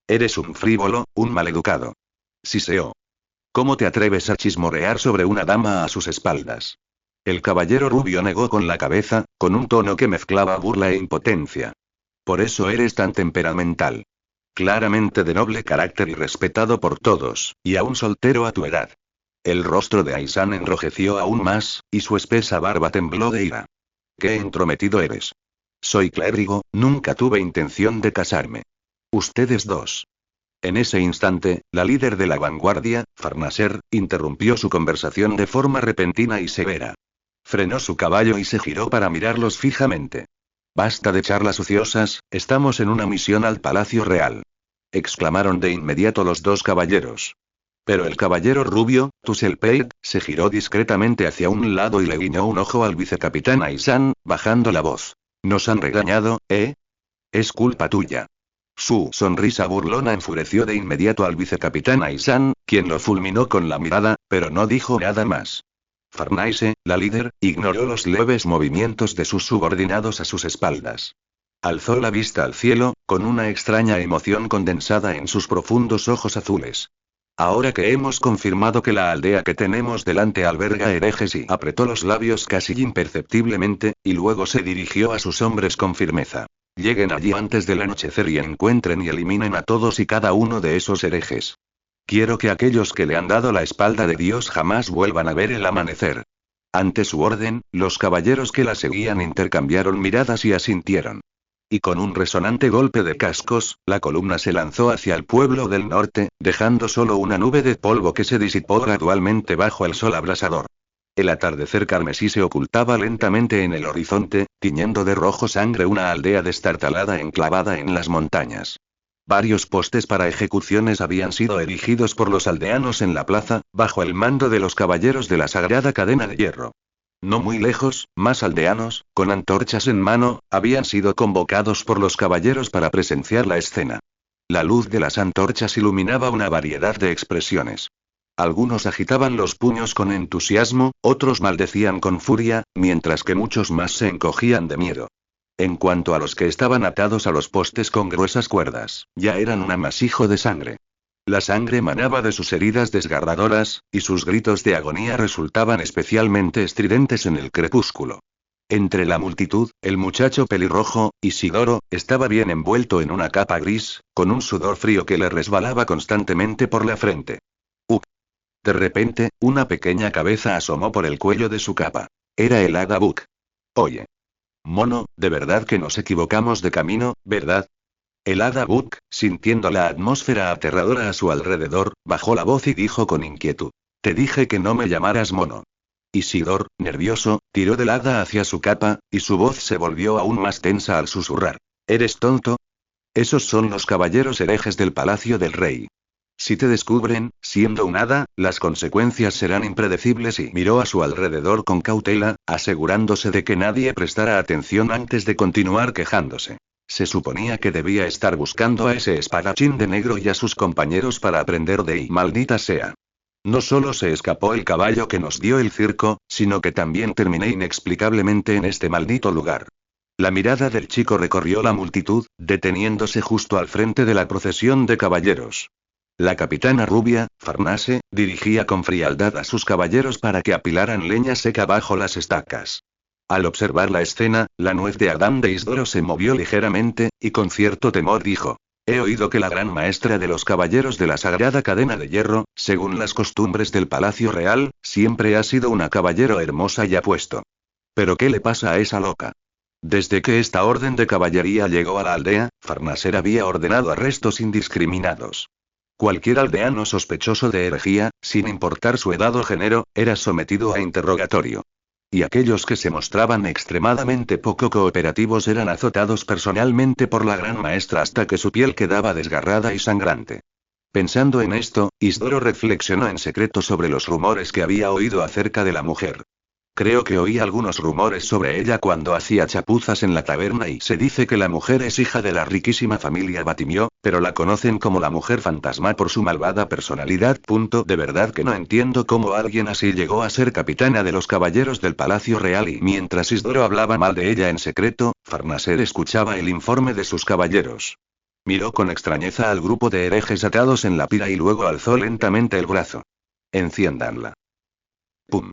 Eres un frívolo, un maleducado. Siseó. ¿Cómo te atreves a chismorrear sobre una dama a sus espaldas? El caballero rubio negó con la cabeza, con un tono que mezclaba burla e impotencia. Por eso eres tan temperamental. Claramente de noble carácter y respetado por todos, y aún soltero a tu edad. El rostro de Aisan enrojeció aún más, y su espesa barba tembló de ira. ¡Qué entrometido eres! Soy clérigo, nunca tuve intención de casarme. Ustedes 2. En ese instante, la líder de la vanguardia, Farnaser, interrumpió su conversación de forma repentina y severa. Frenó su caballo y se giró para mirarlos fijamente. Basta de charlas ociosas, estamos en una misión al Palacio Real. Exclamaron de inmediato los 2 caballeros. Pero el caballero rubio, Tuselpeid, se giró discretamente hacia un lado y le guiñó un ojo al vicecapitán Aisan, bajando la voz. ¿Nos han regañado, eh? Es culpa tuya. Su sonrisa burlona enfureció de inmediato al vicecapitán Aisan, quien lo fulminó con la mirada, pero no dijo nada más. Farnaise, la líder, ignoró los leves movimientos de sus subordinados a sus espaldas. Alzó la vista al cielo, con una extraña emoción condensada en sus profundos ojos azules. Ahora que hemos confirmado que la aldea que tenemos delante alberga herejes y apretó los labios casi imperceptiblemente, y luego se dirigió a sus hombres con firmeza. Lleguen allí antes del anochecer y encuentren y eliminen a todos y cada uno de esos herejes. Quiero que aquellos que le han dado la espalda de Dios jamás vuelvan a ver el amanecer. Ante su orden, los caballeros que la seguían intercambiaron miradas y asintieron. Y con un resonante golpe de cascos, la columna se lanzó hacia el pueblo del norte, dejando solo una nube de polvo que se disipó gradualmente bajo el sol abrasador. El atardecer carmesí se ocultaba lentamente en el horizonte, tiñendo de rojo sangre una aldea destartalada enclavada en las montañas. Varios postes para ejecuciones habían sido erigidos por los aldeanos en la plaza, bajo el mando de los caballeros de la sagrada cadena de hierro. No muy lejos, más aldeanos, con antorchas en mano, habían sido convocados por los caballeros para presenciar la escena. La luz de las antorchas iluminaba una variedad de expresiones. Algunos agitaban los puños con entusiasmo, otros maldecían con furia, mientras que muchos más se encogían de miedo. En cuanto a los que estaban atados a los postes con gruesas cuerdas, ya eran un amasijo de sangre. La sangre manaba de sus heridas desgarradoras, y sus gritos de agonía resultaban especialmente estridentes en el crepúsculo. Entre la multitud, el muchacho pelirrojo, Isidoro, estaba bien envuelto en una capa gris, con un sudor frío que le resbalaba constantemente por la frente. De repente, una pequeña cabeza asomó por el cuello de su capa. Era el hada Book. Oye. Mono, de verdad que nos equivocamos de camino, ¿verdad? El hada Book, sintiendo la atmósfera aterradora a su alrededor, bajó la voz y dijo con inquietud. Te dije que no me llamaras mono. Isidor, nervioso, tiró del hada hacia su capa, y su voz se volvió aún más tensa al susurrar. ¿Eres tonto? Esos son los caballeros herejes del palacio del rey. Si te descubren, siendo un hada, las consecuencias serán impredecibles y miró a su alrededor con cautela, asegurándose de que nadie prestara atención antes de continuar quejándose. Se suponía que debía estar buscando a ese espadachín de negro y a sus compañeros para aprender de y maldita sea. No solo se escapó el caballo que nos dio el circo, sino que también terminé inexplicablemente en este maldito lugar. La mirada del chico recorrió la multitud, deteniéndose justo al frente de la procesión de caballeros. La capitana rubia, Farnase, dirigía con frialdad a sus caballeros para que apilaran leña seca bajo las estacas. Al observar la escena, la nuez de Adán de Isdoro se movió ligeramente, y con cierto temor dijo: He oído que la gran maestra de los caballeros de la sagrada cadena de hierro, según las costumbres del palacio real, siempre ha sido una caballero hermosa y apuesto. ¿Pero qué le pasa a esa loca? Desde que esta orden de caballería llegó a la aldea, Farnaser había ordenado arrestos indiscriminados. Cualquier aldeano sospechoso de herejía, sin importar su edad o género, era sometido a interrogatorio. Y aquellos que se mostraban extremadamente poco cooperativos eran azotados personalmente por la gran maestra hasta que su piel quedaba desgarrada y sangrante. Pensando en esto, Isdoro reflexionó en secreto sobre los rumores que había oído acerca de la mujer. Creo que oí algunos rumores sobre ella cuando hacía chapuzas en la taberna y se dice que la mujer es hija de la riquísima familia Batimio, pero la conocen como la mujer fantasma por su malvada personalidad. De verdad que no entiendo cómo alguien así llegó a ser capitana de los caballeros del Palacio Real y mientras Isdoro hablaba mal de ella en secreto, Farnaser escuchaba el informe de sus caballeros. Miró con extrañeza al grupo de herejes atados en la pira y luego alzó lentamente el brazo. Enciéndanla. ¡Pum!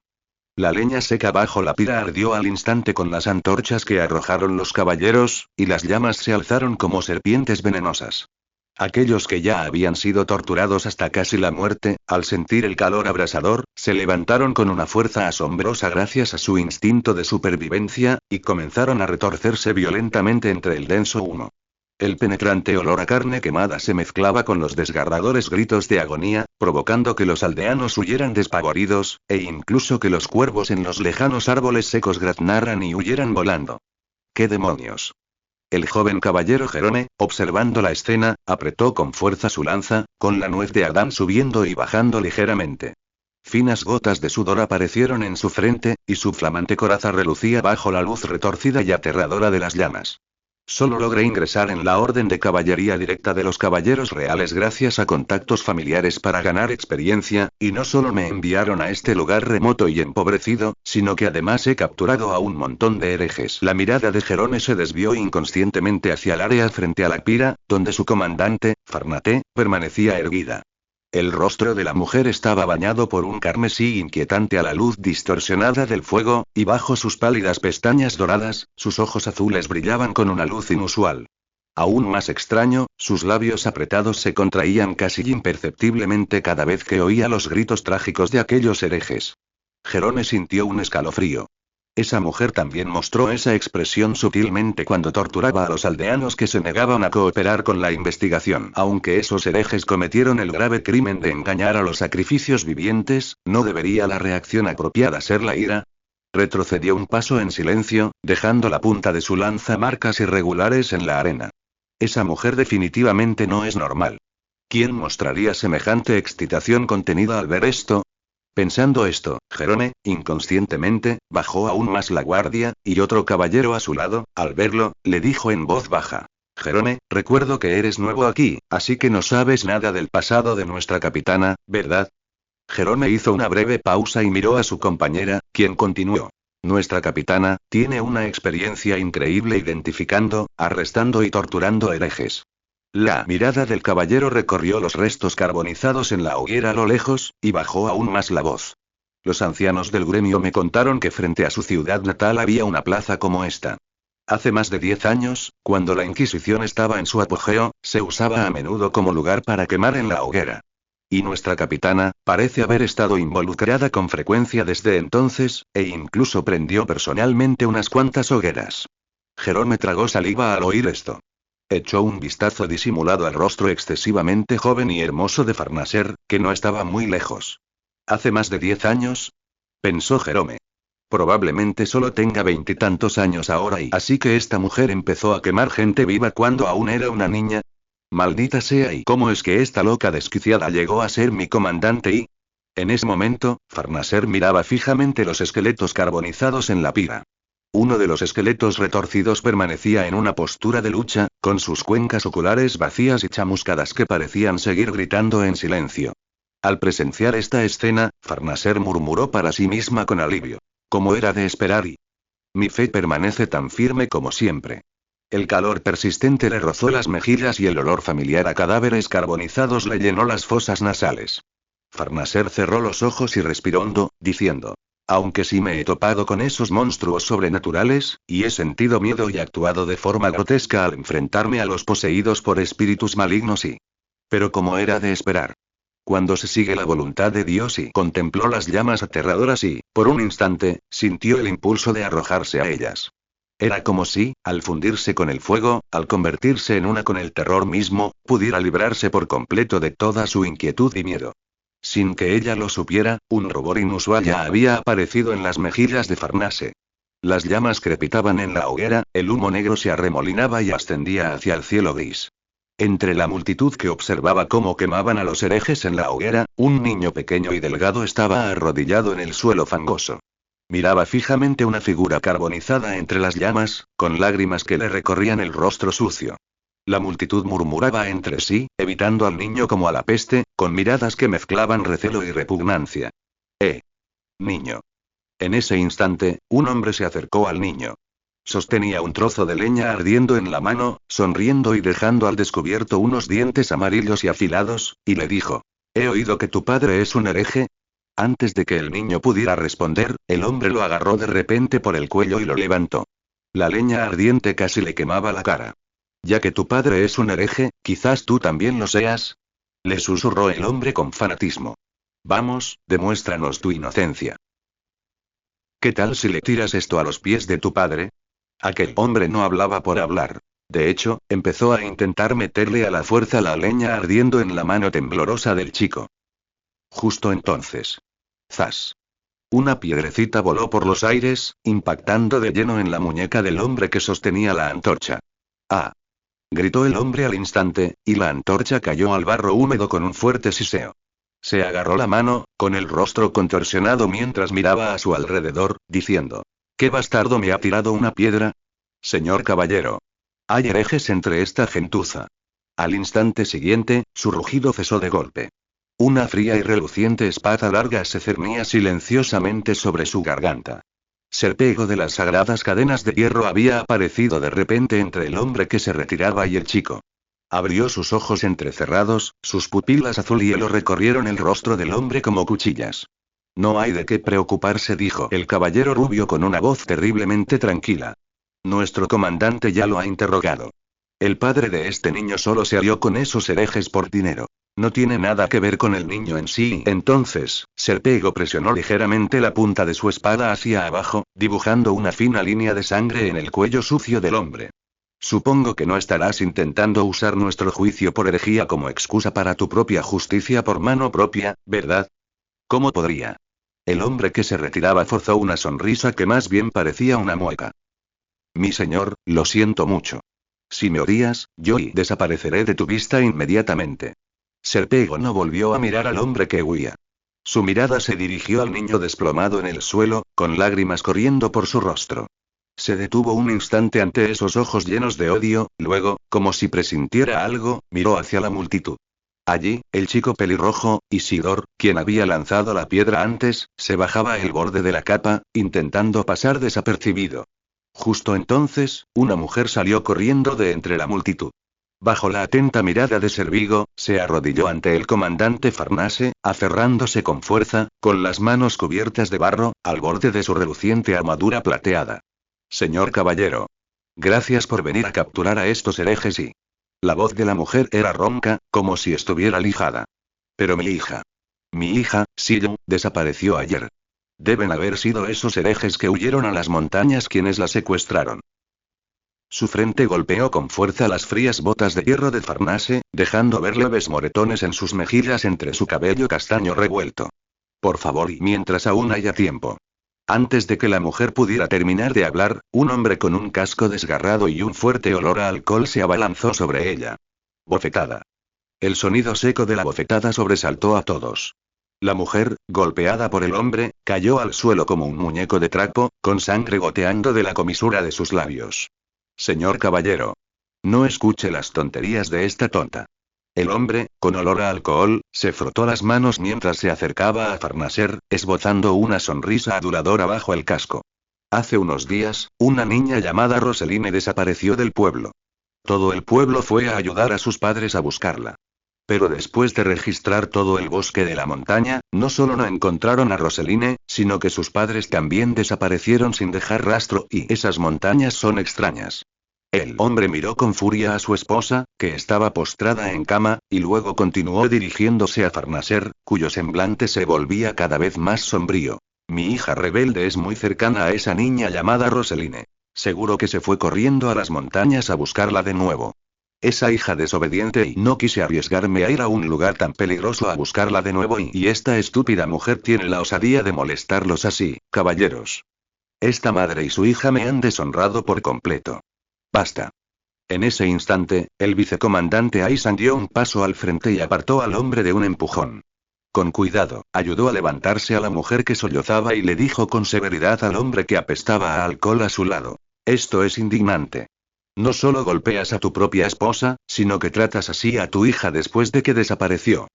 La leña seca bajo la pira ardió al instante con las antorchas que arrojaron los caballeros, y las llamas se alzaron como serpientes venenosas. Aquellos que ya habían sido torturados hasta casi la muerte, al sentir el calor abrasador, se levantaron con una fuerza asombrosa gracias a su instinto de supervivencia, y comenzaron a retorcerse violentamente entre el denso humo. El penetrante olor a carne quemada se mezclaba con los desgarradores gritos de agonía, provocando que los aldeanos huyeran despavoridos, e incluso que los cuervos en los lejanos árboles secos graznaran y huyeran volando. ¡Qué demonios! El joven caballero Jerome, observando la escena, apretó con fuerza su lanza, con la nuez de Adán subiendo y bajando ligeramente. Finas gotas de sudor aparecieron en su frente, y su flamante coraza relucía bajo la luz retorcida y aterradora de las llamas. Solo logré ingresar en la orden de caballería directa de los caballeros reales gracias a contactos familiares para ganar experiencia, y no solo me enviaron a este lugar remoto y empobrecido, sino que además he capturado a un montón de herejes. La mirada de Jerome se desvió inconscientemente hacia el área frente a la pira, donde su comandante, Farnaté, permanecía erguida. El rostro de la mujer estaba bañado por un carmesí inquietante a la luz distorsionada del fuego, y bajo sus pálidas pestañas doradas, sus ojos azules brillaban con una luz inusual. Aún más extraño, sus labios apretados se contraían casi imperceptiblemente cada vez que oía los gritos trágicos de aquellos herejes. Jerome sintió un escalofrío. Esa mujer también mostró esa expresión sutilmente cuando torturaba a los aldeanos que se negaban a cooperar con la investigación. Aunque esos herejes cometieron el grave crimen de engañar a los sacrificios vivientes, ¿no debería la reacción apropiada ser la ira? Retrocedió un paso en silencio, dejando la punta de su lanza marcas irregulares en la arena. Esa mujer definitivamente no es normal. ¿Quién mostraría semejante excitación contenida al ver esto? Pensando esto, Jerome, inconscientemente, bajó aún más la guardia, y otro caballero a su lado, al verlo, le dijo en voz baja: Jerome, recuerdo que eres nuevo aquí, así que no sabes nada del pasado de nuestra capitana, ¿verdad? Jerome hizo una breve pausa y miró a su compañera, quien continuó: Nuestra capitana tiene una experiencia increíble identificando, arrestando y torturando herejes. La mirada del caballero recorrió los restos carbonizados en la hoguera a lo lejos, y bajó aún más la voz. Los ancianos del gremio me contaron que frente a su ciudad natal había una plaza como esta. Hace más de 10 años, cuando la Inquisición estaba en su apogeo, se usaba a menudo como lugar para quemar en la hoguera. Y nuestra capitana, parece haber estado involucrada con frecuencia desde entonces, e incluso prendió personalmente unas cuantas hogueras. Jerome tragó saliva al oír esto. Echó un vistazo disimulado al rostro excesivamente joven y hermoso de Farnaser, que no estaba muy lejos. ¿Hace más de 10 años? Pensó Jerome. Probablemente solo tenga 20 y tantos años ahora y así que esta mujer empezó a quemar gente viva cuando aún era una niña. Maldita sea, ¿y cómo es que esta loca desquiciada llegó a ser mi comandante? Y en ese momento, Farnaser miraba fijamente los esqueletos carbonizados en la pira. Uno de los esqueletos retorcidos permanecía en una postura de lucha, con sus cuencas oculares vacías y chamuscadas que parecían seguir gritando en silencio. Al presenciar esta escena, Farnaser murmuró para sí misma con alivio. Como era de esperar y... Mi fe permanece tan firme como siempre. El calor persistente le rozó las mejillas y el olor familiar a cadáveres carbonizados le llenó las fosas nasales. Farnaser cerró los ojos y respiró hondo, diciendo: aunque sí me he topado con esos monstruos sobrenaturales, y he sentido miedo y actuado de forma grotesca al enfrentarme a los poseídos por espíritus malignos y... Pero como era de esperar. Cuando se sigue la voluntad de Dios y contempló las llamas aterradoras y, por un instante, sintió el impulso de arrojarse a ellas. Era como si, al fundirse con el fuego, al convertirse en una con el terror mismo, pudiera librarse por completo de toda su inquietud y miedo. Sin que ella lo supiera, un rubor inusual ya había aparecido en las mejillas de Farnase. Las llamas crepitaban en la hoguera, el humo negro se arremolinaba y ascendía hacia el cielo gris. Entre la multitud que observaba cómo quemaban a los herejes en la hoguera, un niño pequeño y delgado estaba arrodillado en el suelo fangoso. Miraba fijamente una figura carbonizada entre las llamas, con lágrimas que le recorrían el rostro sucio. La multitud murmuraba entre sí, evitando al niño como a la peste, con miradas que mezclaban recelo y repugnancia. Niño. En ese instante, un hombre se acercó al niño. Sostenía un trozo de leña ardiendo en la mano, sonriendo y dejando al descubierto unos dientes amarillos y afilados, y le dijo: «He oído que tu padre es un hereje». Antes de que el niño pudiera responder, el hombre lo agarró de repente por el cuello y lo levantó. La leña ardiente casi le quemaba la cara. «Ya que tu padre es un hereje, quizás tú también lo seas», le susurró el hombre con fanatismo. «Vamos, demuéstranos tu inocencia». «¿Qué tal si le tiras esto a los pies de tu padre?» Aquel hombre no hablaba por hablar. De hecho, empezó a intentar meterle a la fuerza la leña ardiendo en la mano temblorosa del chico. Justo entonces. ¡Zas! Una piedrecita voló por los aires, impactando de lleno en la muñeca del hombre que sostenía la antorcha. ¡Ah!, gritó el hombre al instante, y la antorcha cayó al barro húmedo con un fuerte siseo. Se agarró la mano, con el rostro contorsionado mientras miraba a su alrededor, diciendo: «¿Qué bastardo me ha tirado una piedra? Señor caballero. Hay herejes entre esta gentuza». Al instante siguiente, su rugido cesó de golpe. Una fría y reluciente espada larga se cernía silenciosamente sobre su garganta. Serpego de las sagradas cadenas de hierro había aparecido de repente entre el hombre que se retiraba y el chico. Abrió sus ojos entrecerrados, sus pupilas azul y hielo recorrieron el rostro del hombre como cuchillas. «No hay de qué preocuparse», dijo el caballero rubio con una voz terriblemente tranquila. «Nuestro comandante ya lo ha interrogado. El padre de este niño solo se alió con esos herejes por dinero. No tiene nada que ver con el niño en sí». Entonces, Serpego presionó ligeramente la punta de su espada hacia abajo, dibujando una fina línea de sangre en el cuello sucio del hombre. «Supongo que no estarás intentando usar nuestro juicio por herejía como excusa para tu propia justicia por mano propia, ¿verdad?» «¿Cómo podría?» El hombre que se retiraba forzó una sonrisa que más bien parecía una mueca. «Mi señor, lo siento mucho. Si me odias, yo desapareceré de tu vista inmediatamente». Serpego no volvió a mirar al hombre que huía. Su mirada se dirigió al niño desplomado en el suelo, con lágrimas corriendo por su rostro. Se detuvo un instante ante esos ojos llenos de odio, luego, como si presintiera algo, miró hacia la multitud. Allí, el chico pelirrojo, Isidor, quien había lanzado la piedra antes, se bajaba el borde de la capa, intentando pasar desapercibido. Justo entonces, una mujer salió corriendo de entre la multitud. Bajo la atenta mirada de Servigo, se arrodilló ante el comandante Farnase, aferrándose con fuerza, con las manos cubiertas de barro, al borde de su reluciente armadura plateada. «Señor caballero. Gracias por venir a capturar a estos herejes y...». La voz de la mujer era ronca, como si estuviera lijada. Pero mi hija. Mi hija, Siyu, desapareció ayer. Deben haber sido esos herejes que huyeron a las montañas quienes la secuestraron. Su frente golpeó con fuerza las frías botas de hierro de Farnase, dejando ver leves moretones en sus mejillas entre su cabello castaño revuelto. Por favor, y mientras aún haya tiempo. Antes de que la mujer pudiera terminar de hablar, un hombre con un casco desgarrado y un fuerte olor a alcohol se abalanzó sobre ella. Bofetada. El sonido seco de la bofetada sobresaltó a todos. La mujer, golpeada por el hombre, cayó al suelo como un muñeco de trapo, con sangre goteando de la comisura de sus labios. Señor caballero. No escuche las tonterías de esta tonta. El hombre, con olor a alcohol, se frotó las manos mientras se acercaba a Farnaser, esbozando una sonrisa aduladora bajo el casco. Hace unos días, una niña llamada Roseline desapareció del pueblo. Todo el pueblo fue a ayudar a sus padres a buscarla. Pero después de registrar todo el bosque de la montaña, no solo no encontraron a Roseline, sino que sus padres también desaparecieron sin dejar rastro, y esas montañas son extrañas. El hombre miró con furia a su esposa, que estaba postrada en cama, y luego continuó dirigiéndose a Farnaser, cuyo semblante se volvía cada vez más sombrío. Mi hija rebelde es muy cercana a esa niña llamada Roseline. Seguro que se fue corriendo a las montañas a buscarla de nuevo. Esa hija desobediente, y no quise arriesgarme a ir a un lugar tan peligroso a buscarla de nuevo, y esta estúpida mujer tiene la osadía de molestarlos así, caballeros. Esta madre y su hija me han deshonrado por completo. Basta. En ese instante, el vicecomandante Aisan dio un paso al frente y apartó al hombre de un empujón. Con cuidado, ayudó a levantarse a la mujer que sollozaba y le dijo con severidad al hombre que apestaba a alcohol a su lado. Esto es indignante. No solo golpeas a tu propia esposa, sino que tratas así a tu hija después de que desapareció.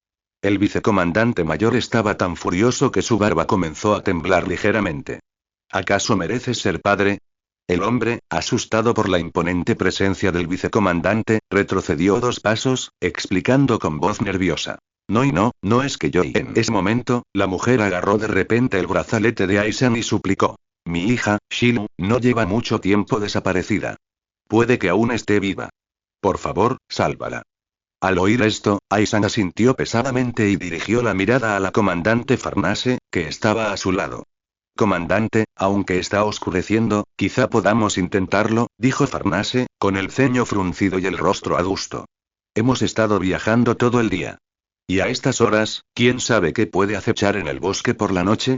El vicecomandante mayor estaba tan furioso que su barba comenzó a temblar ligeramente. ¿Acaso mereces ser padre? El hombre, asustado por la imponente presencia del vicecomandante, retrocedió 2 pasos, explicando con voz nerviosa. No y no, no es que yo. Y en ese momento, la mujer agarró de repente el brazalete de Aisan y suplicó. Mi hija, Shilu, no lleva mucho tiempo desaparecida. Puede que aún esté viva. Por favor, sálvala. Al oír esto, Aisan asintió pesadamente y dirigió la mirada a la comandante Farnase, que estaba a su lado. Comandante, aunque está oscureciendo, quizá podamos intentarlo, dijo Farnase, con el ceño fruncido y el rostro adusto. Hemos estado viajando todo el día. Y a estas horas, ¿quién sabe qué puede acechar en el bosque por la noche?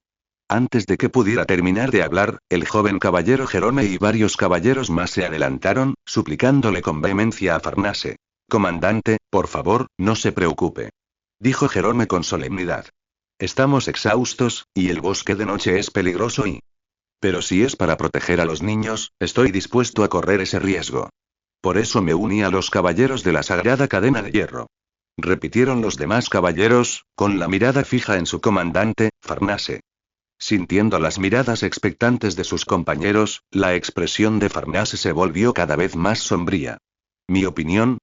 Antes de que pudiera terminar de hablar, el joven caballero Jerome y varios caballeros más se adelantaron, suplicándole con vehemencia a Farnase. Comandante, por favor, no se preocupe. Dijo Jerome con solemnidad. Estamos exhaustos, y el bosque de noche es peligroso y... Pero si es para proteger a los niños, estoy dispuesto a correr ese riesgo. Por eso me uní a los caballeros de la sagrada cadena de hierro. Repitieron los demás caballeros, con la mirada fija en su comandante, Farnase. Sintiendo las miradas expectantes de sus compañeros, la expresión de Farnase se volvió cada vez más sombría. ¿Mi opinión?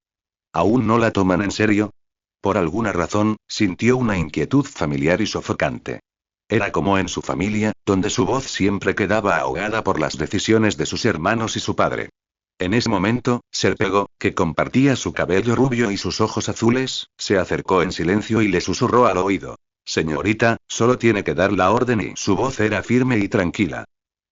¿Aún no la toman en serio? Por alguna razón, sintió una inquietud familiar y sofocante. Era como en su familia, donde su voz siempre quedaba ahogada por las decisiones de sus hermanos y su padre. En ese momento, Serpego, que compartía su cabello rubio y sus ojos azules, se acercó en silencio y le susurró al oído. Señorita, solo tiene que dar la orden y su voz era firme y tranquila.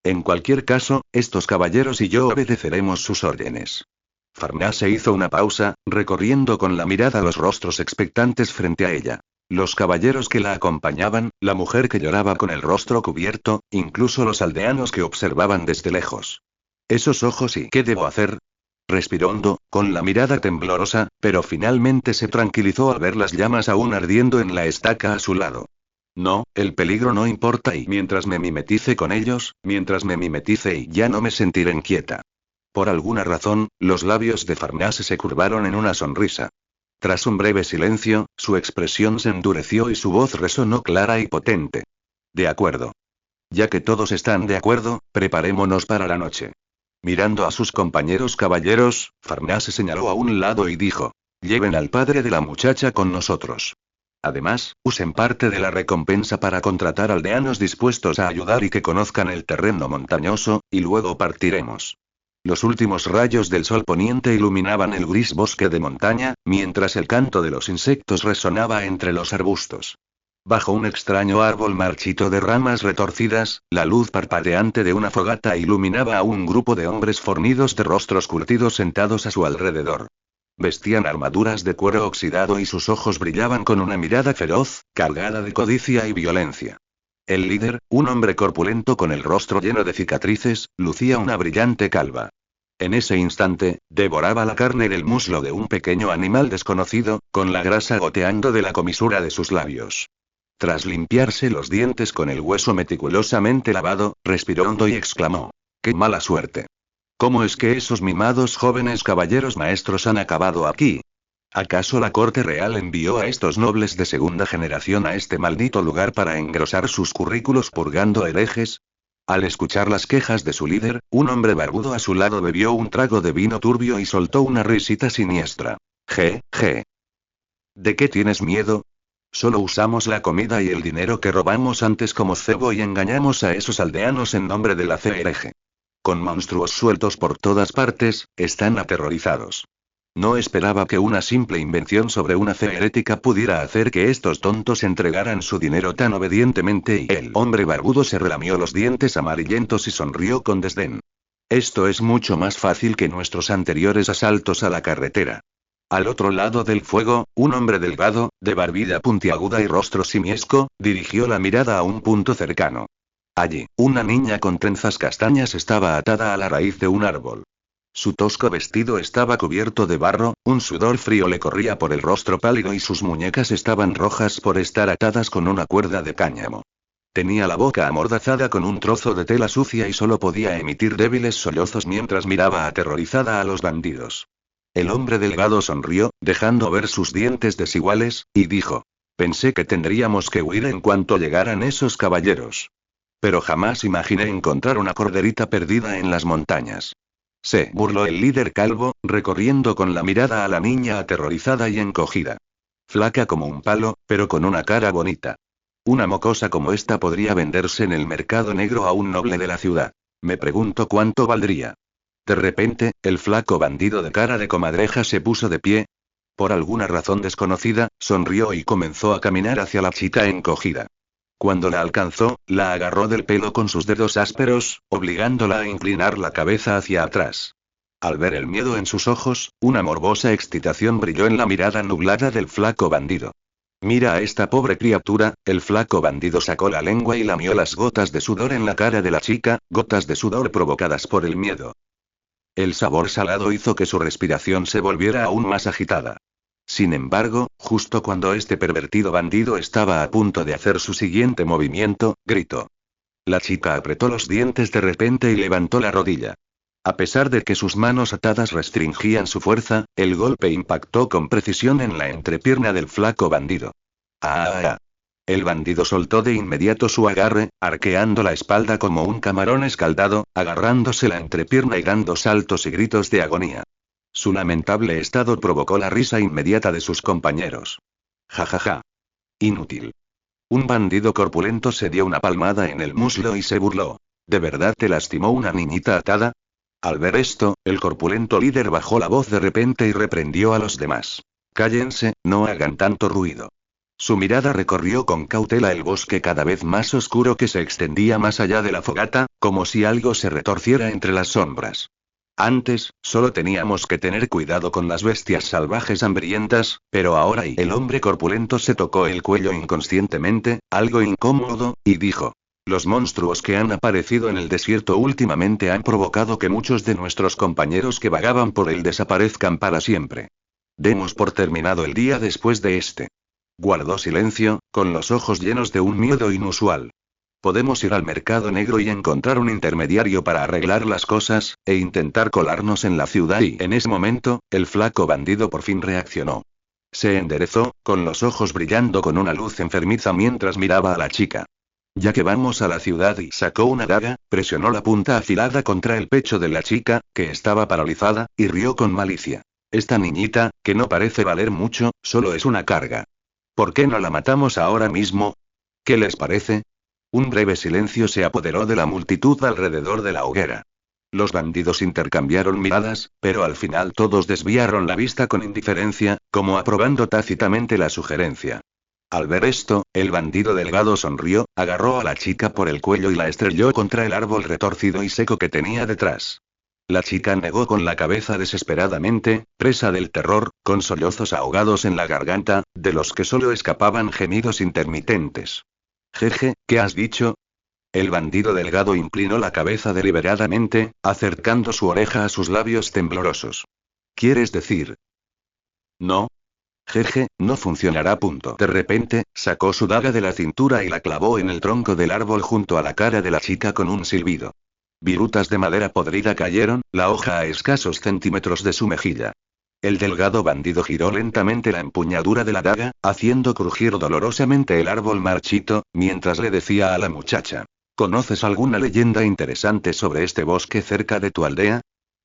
En cualquier caso, estos caballeros y yo obedeceremos sus órdenes. Farnase hizo una pausa, recorriendo con la mirada los rostros expectantes frente a ella. Los caballeros que la acompañaban, la mujer que lloraba con el rostro cubierto, incluso los aldeanos que observaban desde lejos. Esos ojos y ¿qué debo hacer? Respiró hondo, con la mirada temblorosa, pero finalmente se tranquilizó al ver las llamas aún ardiendo en la estaca a su lado. No, el peligro no importa y mientras me mimetice con ellos, mientras me mimetice y ya no me sentiré inquieta. Por alguna razón, los labios de Farnase se curvaron en una sonrisa. Tras un breve silencio, su expresión se endureció y su voz resonó clara y potente. De acuerdo. Ya que todos están de acuerdo, preparémonos para la noche. Mirando a sus compañeros caballeros, Farnase señaló a un lado y dijo, lleven al padre de la muchacha con nosotros. Además, usen parte de la recompensa para contratar aldeanos dispuestos a ayudar y que conozcan el terreno montañoso, y luego partiremos. Los últimos rayos del sol poniente iluminaban el gris bosque de montaña, mientras el canto de los insectos resonaba entre los arbustos. Bajo un extraño árbol marchito de ramas retorcidas, la luz parpadeante de una fogata iluminaba a un grupo de hombres fornidos de rostros curtidos sentados a su alrededor. Vestían armaduras de cuero oxidado y sus ojos brillaban con una mirada feroz, cargada de codicia y violencia. El líder, un hombre corpulento con el rostro lleno de cicatrices, lucía una brillante calva. En ese instante, devoraba la carne del muslo de un pequeño animal desconocido, con la grasa goteando de la comisura de sus labios. Tras limpiarse los dientes con el hueso meticulosamente lavado, respiró hondo y exclamó: ¡Qué mala suerte! ¿Cómo es que esos mimados jóvenes caballeros maestros han acabado aquí? ¿Acaso la corte real envió a estos nobles de segunda generación a este maldito lugar para engrosar sus currículos purgando herejes? Al escuchar las quejas de su líder, un hombre barbudo a su lado bebió un trago de vino turbio y soltó una risita siniestra. Je. ¿De qué tienes miedo? Solo usamos la comida y el dinero que robamos antes como cebo y engañamos a esos aldeanos en nombre de la CRG. Con monstruos sueltos por todas partes, están aterrorizados. No esperaba que una simple invención sobre una fe herética pudiera hacer que estos tontos entregaran su dinero tan obedientemente y el hombre barbudo se relamió los dientes amarillentos y sonrió con desdén. Esto es mucho más fácil que nuestros anteriores asaltos a la carretera. Al otro lado del fuego, un hombre delgado, de barbilla puntiaguda y rostro simiesco, dirigió la mirada a un punto cercano. Allí, una niña con trenzas castañas estaba atada a la raíz de un árbol. Su tosco vestido estaba cubierto de barro, un sudor frío le corría por el rostro pálido y sus muñecas estaban rojas por estar atadas con una cuerda de cáñamo. Tenía la boca amordazada con un trozo de tela sucia y solo podía emitir débiles sollozos mientras miraba aterrorizada a los bandidos. El hombre delgado sonrió, dejando ver sus dientes desiguales, y dijo: pensé que tendríamos que huir en cuanto llegaran esos caballeros. Pero jamás imaginé encontrar una corderita perdida en las montañas. Se burló el líder calvo, recorriendo con la mirada a la niña aterrorizada y encogida. Flaca como un palo, pero con una cara bonita. Una mocosa como esta podría venderse en el mercado negro a un noble de la ciudad. Me pregunto cuánto valdría. De repente, el flaco bandido de cara de comadreja se puso de pie. Por alguna razón desconocida, sonrió y comenzó a caminar hacia la chica encogida. Cuando la alcanzó, la agarró del pelo con sus dedos ásperos, obligándola a inclinar la cabeza hacia atrás. Al ver el miedo en sus ojos, una morbosa excitación brilló en la mirada nublada del flaco bandido. Mira a esta pobre criatura, el flaco bandido sacó la lengua y lamió las gotas de sudor en la cara de la chica, gotas de sudor provocadas por el miedo. El sabor salado hizo que su respiración se volviera aún más agitada. Sin embargo, justo cuando este pervertido bandido estaba a punto de hacer su siguiente movimiento, gritó. La chica apretó los dientes de repente y levantó la rodilla. A pesar de que sus manos atadas restringían su fuerza, el golpe impactó con precisión en la entrepierna del flaco bandido. ¡Ah! El bandido soltó de inmediato su agarre, arqueando la espalda como un camarón escaldado, agarrándose la entrepierna y dando saltos y gritos de agonía. Su lamentable estado provocó la risa inmediata de sus compañeros. Ja. Inútil. Un bandido corpulento se dio una palmada en el muslo y se burló. ¿De verdad te lastimó una niñita atada? Al ver esto, el corpulento líder bajó la voz de repente y reprendió a los demás. Cállense, no hagan tanto ruido. Su mirada recorrió con cautela el bosque cada vez más oscuro que se extendía más allá de la fogata, como si algo se retorciera entre las sombras. Antes, solo teníamos que tener cuidado con las bestias salvajes hambrientas, pero ahora el hombre corpulento se tocó el cuello inconscientemente, algo incómodo, y dijo: los monstruos que han aparecido en el desierto últimamente han provocado que muchos de nuestros compañeros que vagaban por él desaparezcan para siempre. Demos por terminado el día después de este. Guardó silencio, con los ojos llenos de un miedo inusual. Podemos ir al mercado negro y encontrar un intermediario para arreglar las cosas, e intentar colarnos en la ciudad y en ese momento, el flaco bandido por fin reaccionó. Se enderezó, con los ojos brillando con una luz enfermiza mientras miraba a la chica. Ya que vamos a la ciudad y sacó una daga, presionó la punta afilada contra el pecho de la chica, que estaba paralizada, y rió con malicia. Esta niñita, que no parece valer mucho, solo es una carga. ¿Por qué no la matamos ahora mismo? ¿Qué les parece? Un breve silencio se apoderó de la multitud alrededor de la hoguera. Los bandidos intercambiaron miradas, pero al final todos desviaron la vista con indiferencia, como aprobando tácitamente la sugerencia. Al ver esto, el bandido delgado sonrió, agarró a la chica por el cuello y la estrelló contra el árbol retorcido y seco que tenía detrás. La chica negó con la cabeza desesperadamente, presa del terror, con sollozos ahogados en la garganta, de los que solo escapaban gemidos intermitentes. Jeje, ¿qué has dicho? El bandido delgado inclinó la cabeza deliberadamente, acercando su oreja a sus labios temblorosos. ¿Quieres decir? No. Jeje, no funcionará. De repente, sacó su daga de la cintura y la clavó en el tronco del árbol junto a la cara de la chica con un silbido. Virutas de madera podrida cayeron, la hoja a escasos centímetros de su mejilla. El delgado bandido giró lentamente la empuñadura de la daga, haciendo crujir dolorosamente el árbol marchito, mientras le decía a la muchacha. ¿Conoces alguna leyenda interesante sobre este bosque cerca de tu aldea?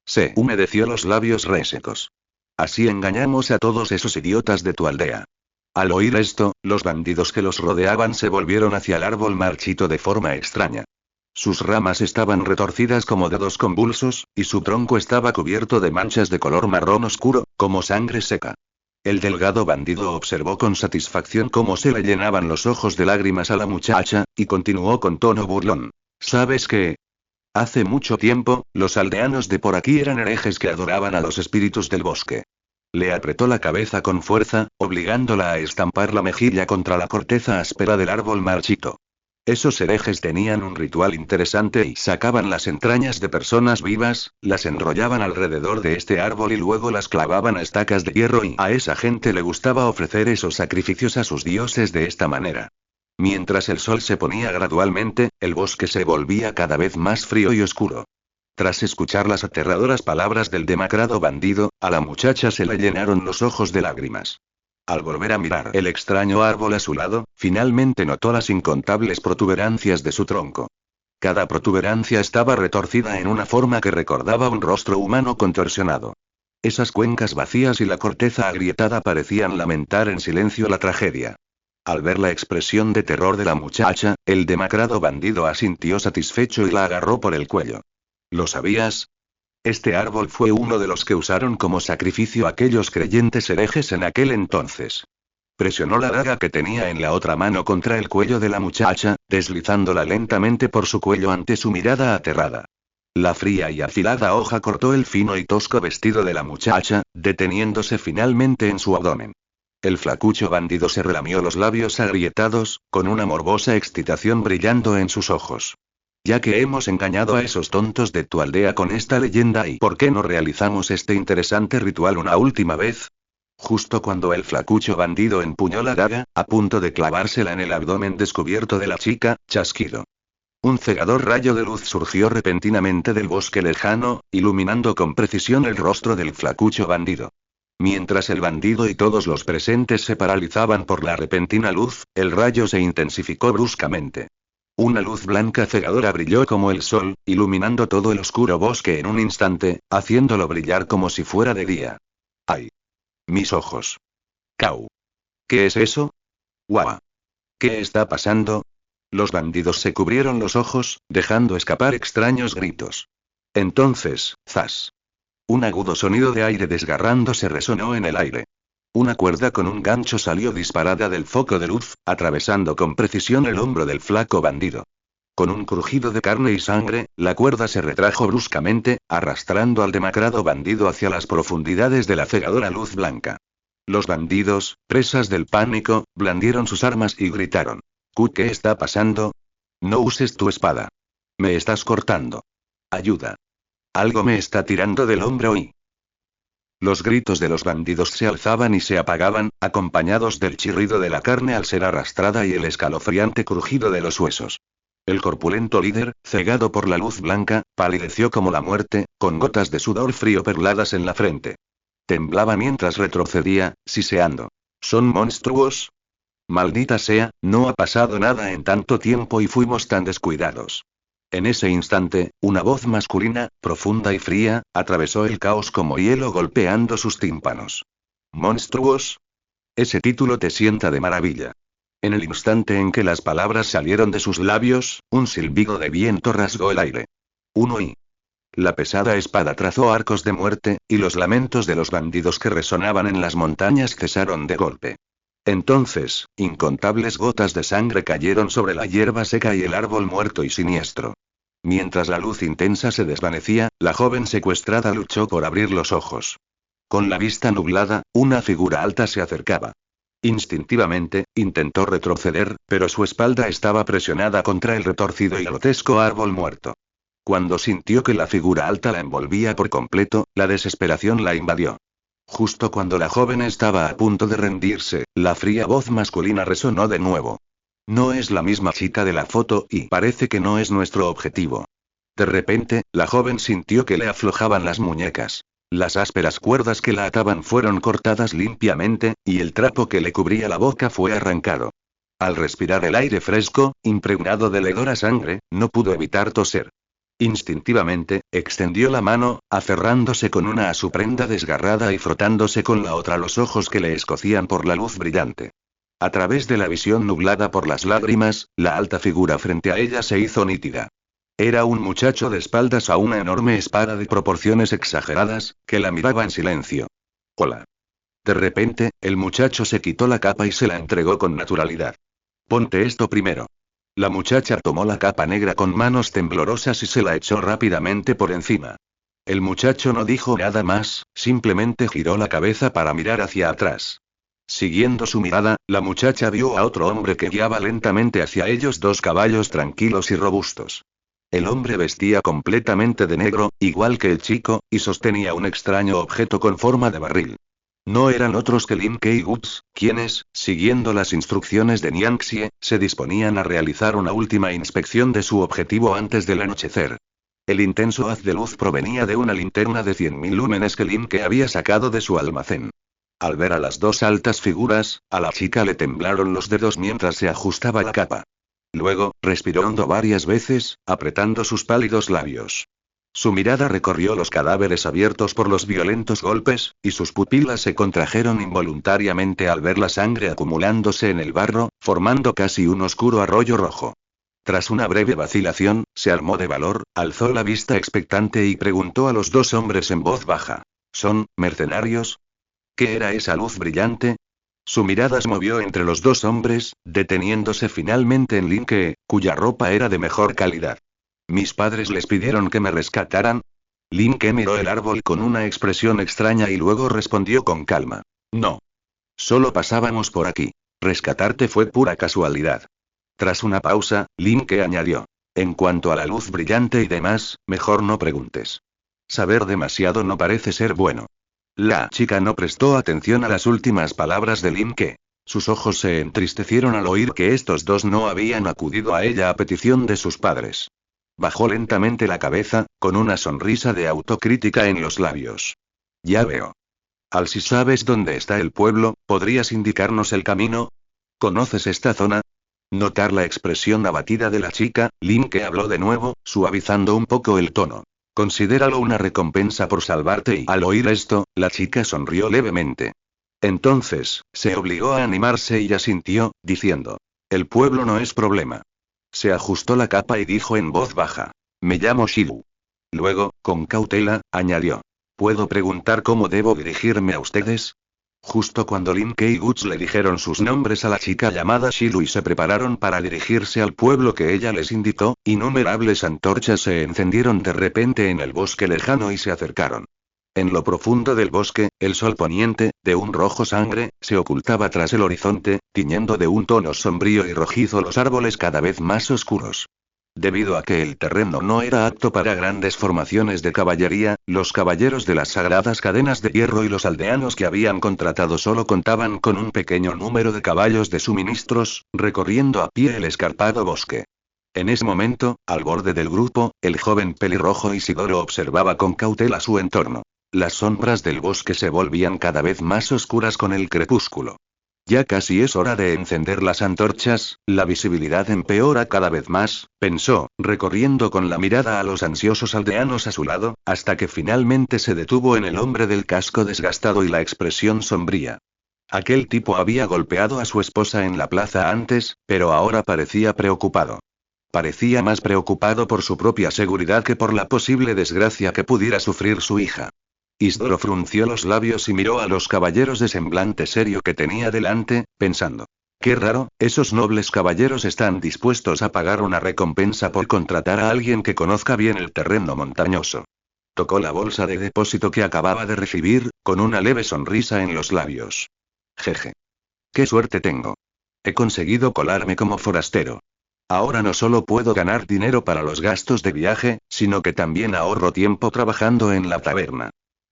Se humedeció los labios resecos. Así engañamos a todos esos idiotas de tu aldea. Al oír esto, los bandidos que los rodeaban se volvieron hacia el árbol marchito de forma extraña. Sus ramas estaban retorcidas como dedos convulsos, y su tronco estaba cubierto de manchas de color marrón oscuro, como sangre seca. El delgado bandido observó con satisfacción cómo se le llenaban los ojos de lágrimas a la muchacha, y continuó con tono burlón. ¿Sabes qué? Hace mucho tiempo, los aldeanos de por aquí eran herejes que adoraban a los espíritus del bosque. Le apretó la cabeza con fuerza, obligándola a estampar la mejilla contra la corteza áspera del árbol marchito. Esos herejes tenían un ritual interesante y sacaban las entrañas de personas vivas, las enrollaban alrededor de este árbol y luego las clavaban a estacas de hierro y a esa gente le gustaba ofrecer esos sacrificios a sus dioses de esta manera. Mientras el sol se ponía gradualmente, el bosque se volvía cada vez más frío y oscuro. Tras escuchar las aterradoras palabras del demacrado bandido, a la muchacha se le llenaron los ojos de lágrimas. Al volver a mirar el extraño árbol a su lado, finalmente notó las incontables protuberancias de su tronco. Cada protuberancia estaba retorcida en una forma que recordaba un rostro humano contorsionado. Esas cuencas vacías y la corteza agrietada parecían lamentar en silencio la tragedia. Al ver la expresión de terror de la muchacha, el demacrado bandido asintió satisfecho y la agarró por el cuello. ¿Lo sabías? Este árbol fue uno de los que usaron como sacrificio aquellos creyentes herejes en aquel entonces. Presionó la daga que tenía en la otra mano contra el cuello de la muchacha, deslizándola lentamente por su cuello ante su mirada aterrada. La fría y afilada hoja cortó el fino y tosco vestido de la muchacha, deteniéndose finalmente en su abdomen. El flacucho bandido se relamió los labios agrietados, con una morbosa excitación brillando en sus ojos. Ya que hemos engañado a esos tontos de tu aldea con esta leyenda, ¿y por qué no realizamos este interesante ritual una última vez? Justo cuando el flacucho bandido empuñó la daga, a punto de clavársela en el abdomen descubierto de la chica, chasquido. Un cegador rayo de luz surgió repentinamente del bosque lejano, iluminando con precisión el rostro del flacucho bandido. Mientras el bandido y todos los presentes se paralizaban por la repentina luz, el rayo se intensificó bruscamente. Una luz blanca cegadora brilló como el sol, iluminando todo el oscuro bosque en un instante, haciéndolo brillar como si fuera de día. ¡Ay! Mis ojos. ¡Cau! ¿Qué es eso? ¡Guau! ¿Qué está pasando? Los bandidos se cubrieron los ojos, dejando escapar extraños gritos. Entonces, ¡zas! Un agudo sonido de aire desgarrándose resonó en el aire. Una cuerda con un gancho salió disparada del foco de luz, atravesando con precisión el hombro del flaco bandido. Con un crujido de carne y sangre, la cuerda se retrajo bruscamente, arrastrando al demacrado bandido hacia las profundidades de la cegadora luz blanca. Los bandidos, presas del pánico, blandieron sus armas y gritaron. ¿Qué está pasando? No uses tu espada. Me estás cortando. Ayuda. Algo me está tirando del hombro y... Los gritos de los bandidos se alzaban y se apagaban, acompañados del chirrido de la carne al ser arrastrada y el escalofriante crujido de los huesos. El corpulento líder, cegado por la luz blanca, palideció como la muerte, con gotas de sudor frío perladas en la frente. Temblaba mientras retrocedía, siseando. ¿Son monstruos? Maldita sea, no ha pasado nada en tanto tiempo y fuimos tan descuidados. En ese instante, una voz masculina, profunda y fría, atravesó el caos como hielo golpeando sus tímpanos. ¿Monstruos? Ese título te sienta de maravilla. En el instante en que las palabras salieron de sus labios, un silbido de viento rasgó el aire. Uno y... La pesada espada trazó arcos de muerte, y los lamentos de los bandidos que resonaban en las montañas cesaron de golpe. Entonces, incontables gotas de sangre cayeron sobre la hierba seca y el árbol muerto y siniestro. Mientras la luz intensa se desvanecía, la joven secuestrada luchó por abrir los ojos. Con la vista nublada, una figura alta se acercaba. Instintivamente, intentó retroceder, pero su espalda estaba presionada contra el retorcido y grotesco árbol muerto. Cuando sintió que la figura alta la envolvía por completo, la desesperación la invadió. Justo cuando la joven estaba a punto de rendirse, la fría voz masculina resonó de nuevo. No es la misma chica de la foto y parece que no es nuestro objetivo. De repente, la joven sintió que le aflojaban las muñecas. Las ásperas cuerdas que la ataban fueron cortadas limpiamente, y el trapo que le cubría la boca fue arrancado. Al respirar el aire fresco, impregnado de hedor a sangre, no pudo evitar toser. Instintivamente, extendió la mano, aferrándose con una a su prenda desgarrada y frotándose con la otra los ojos que le escocían por la luz brillante. A través de la visión nublada por las lágrimas, la alta figura frente a ella se hizo nítida. Era un muchacho de espaldas a una enorme espada de proporciones exageradas, que la miraba en silencio. Hola. De repente, el muchacho se quitó la capa y se la entregó con naturalidad. Ponte esto primero. La muchacha tomó la capa negra con manos temblorosas y se la echó rápidamente por encima. El muchacho no dijo nada más, simplemente giró la cabeza para mirar hacia atrás. Siguiendo su mirada, la muchacha vio a otro hombre que guiaba lentamente hacia ellos dos caballos tranquilos y robustos. El hombre vestía completamente de negro, igual que el chico, y sostenía un extraño objeto con forma de barril. No eran otros que Lin Kei-Guts, quienes, siguiendo las instrucciones de Niang Xie, se disponían a realizar una última inspección de su objetivo antes del anochecer. El intenso haz de luz provenía de una linterna de 100.000 lúmenes que Lin Ke había sacado de su almacén. Al ver a las dos altas figuras, a la chica le temblaron los dedos mientras se ajustaba la capa. Luego, respiró hondo varias veces, apretando sus pálidos labios. Su mirada recorrió los cadáveres abiertos por los violentos golpes, y sus pupilas se contrajeron involuntariamente al ver la sangre acumulándose en el barro, formando casi un oscuro arroyo rojo. Tras una breve vacilación, se armó de valor, alzó la vista expectante y preguntó a los dos hombres en voz baja. ¿Son mercenarios? ¿Qué era esa luz brillante? Su mirada se movió entre los dos hombres, deteniéndose finalmente en Lin Ke, cuya ropa era de mejor calidad. ¿Mis padres les pidieron que me rescataran? Lin Ke miró el árbol con una expresión extraña y luego respondió con calma. No. Solo pasábamos por aquí. Rescatarte fue pura casualidad. Tras una pausa, Lin Ke añadió. En cuanto a la luz brillante y demás, mejor no preguntes. Saber demasiado no parece ser bueno. La chica no prestó atención a las últimas palabras de Lin Ke. Sus ojos se entristecieron al oír que estos dos no habían acudido a ella a petición de sus padres. Bajó lentamente la cabeza, con una sonrisa de autocrítica en los labios. Ya veo. Al si sabes dónde está el pueblo, ¿podrías indicarnos el camino? ¿Conoces esta zona? Notar la expresión abatida de la chica, Lin Ke habló de nuevo, suavizando un poco el tono. Considéralo una recompensa por salvarte y al oír esto, la chica sonrió levemente. Entonces, se obligó a animarse y asintió, diciendo. El pueblo no es problema. Se ajustó la capa y dijo en voz baja. Me llamo Shilu. Luego, con cautela, añadió. ¿Puedo preguntar cómo debo dirigirme a ustedes? Justo cuando Lin Kei-Guts le dijeron sus nombres a la chica llamada Shilu y se prepararon para dirigirse al pueblo que ella les indicó, innumerables antorchas se encendieron de repente en el bosque lejano y se acercaron. En lo profundo del bosque, el sol poniente, de un rojo sangre, se ocultaba tras el horizonte, tiñendo de un tono sombrío y rojizo los árboles cada vez más oscuros. Debido a que el terreno no era apto para grandes formaciones de caballería, los caballeros de las sagradas cadenas de hierro y los aldeanos que habían contratado solo contaban con un pequeño número de caballos de suministros, recorriendo a pie el escarpado bosque. En ese momento, al borde del grupo, el joven pelirrojo Isidoro observaba con cautela su entorno. Las sombras del bosque se volvían cada vez más oscuras con el crepúsculo. Ya casi es hora de encender las antorchas, la visibilidad empeora cada vez más, pensó, recorriendo con la mirada a los ansiosos aldeanos a su lado, hasta que finalmente se detuvo en el hombre del casco desgastado y la expresión sombría. Aquel tipo había golpeado a su esposa en la plaza antes, pero ahora parecía preocupado. Parecía más preocupado por su propia seguridad que por la posible desgracia que pudiera sufrir su hija. Isidoro frunció los labios y miró a los caballeros de semblante serio que tenía delante, pensando. Qué raro, esos nobles caballeros están dispuestos a pagar una recompensa por contratar a alguien que conozca bien el terreno montañoso. Tocó la bolsa de depósito que acababa de recibir, con una leve sonrisa en los labios. Jeje. Qué suerte tengo. He conseguido colarme como forastero. Ahora no solo puedo ganar dinero para los gastos de viaje, sino que también ahorro tiempo trabajando en la taberna.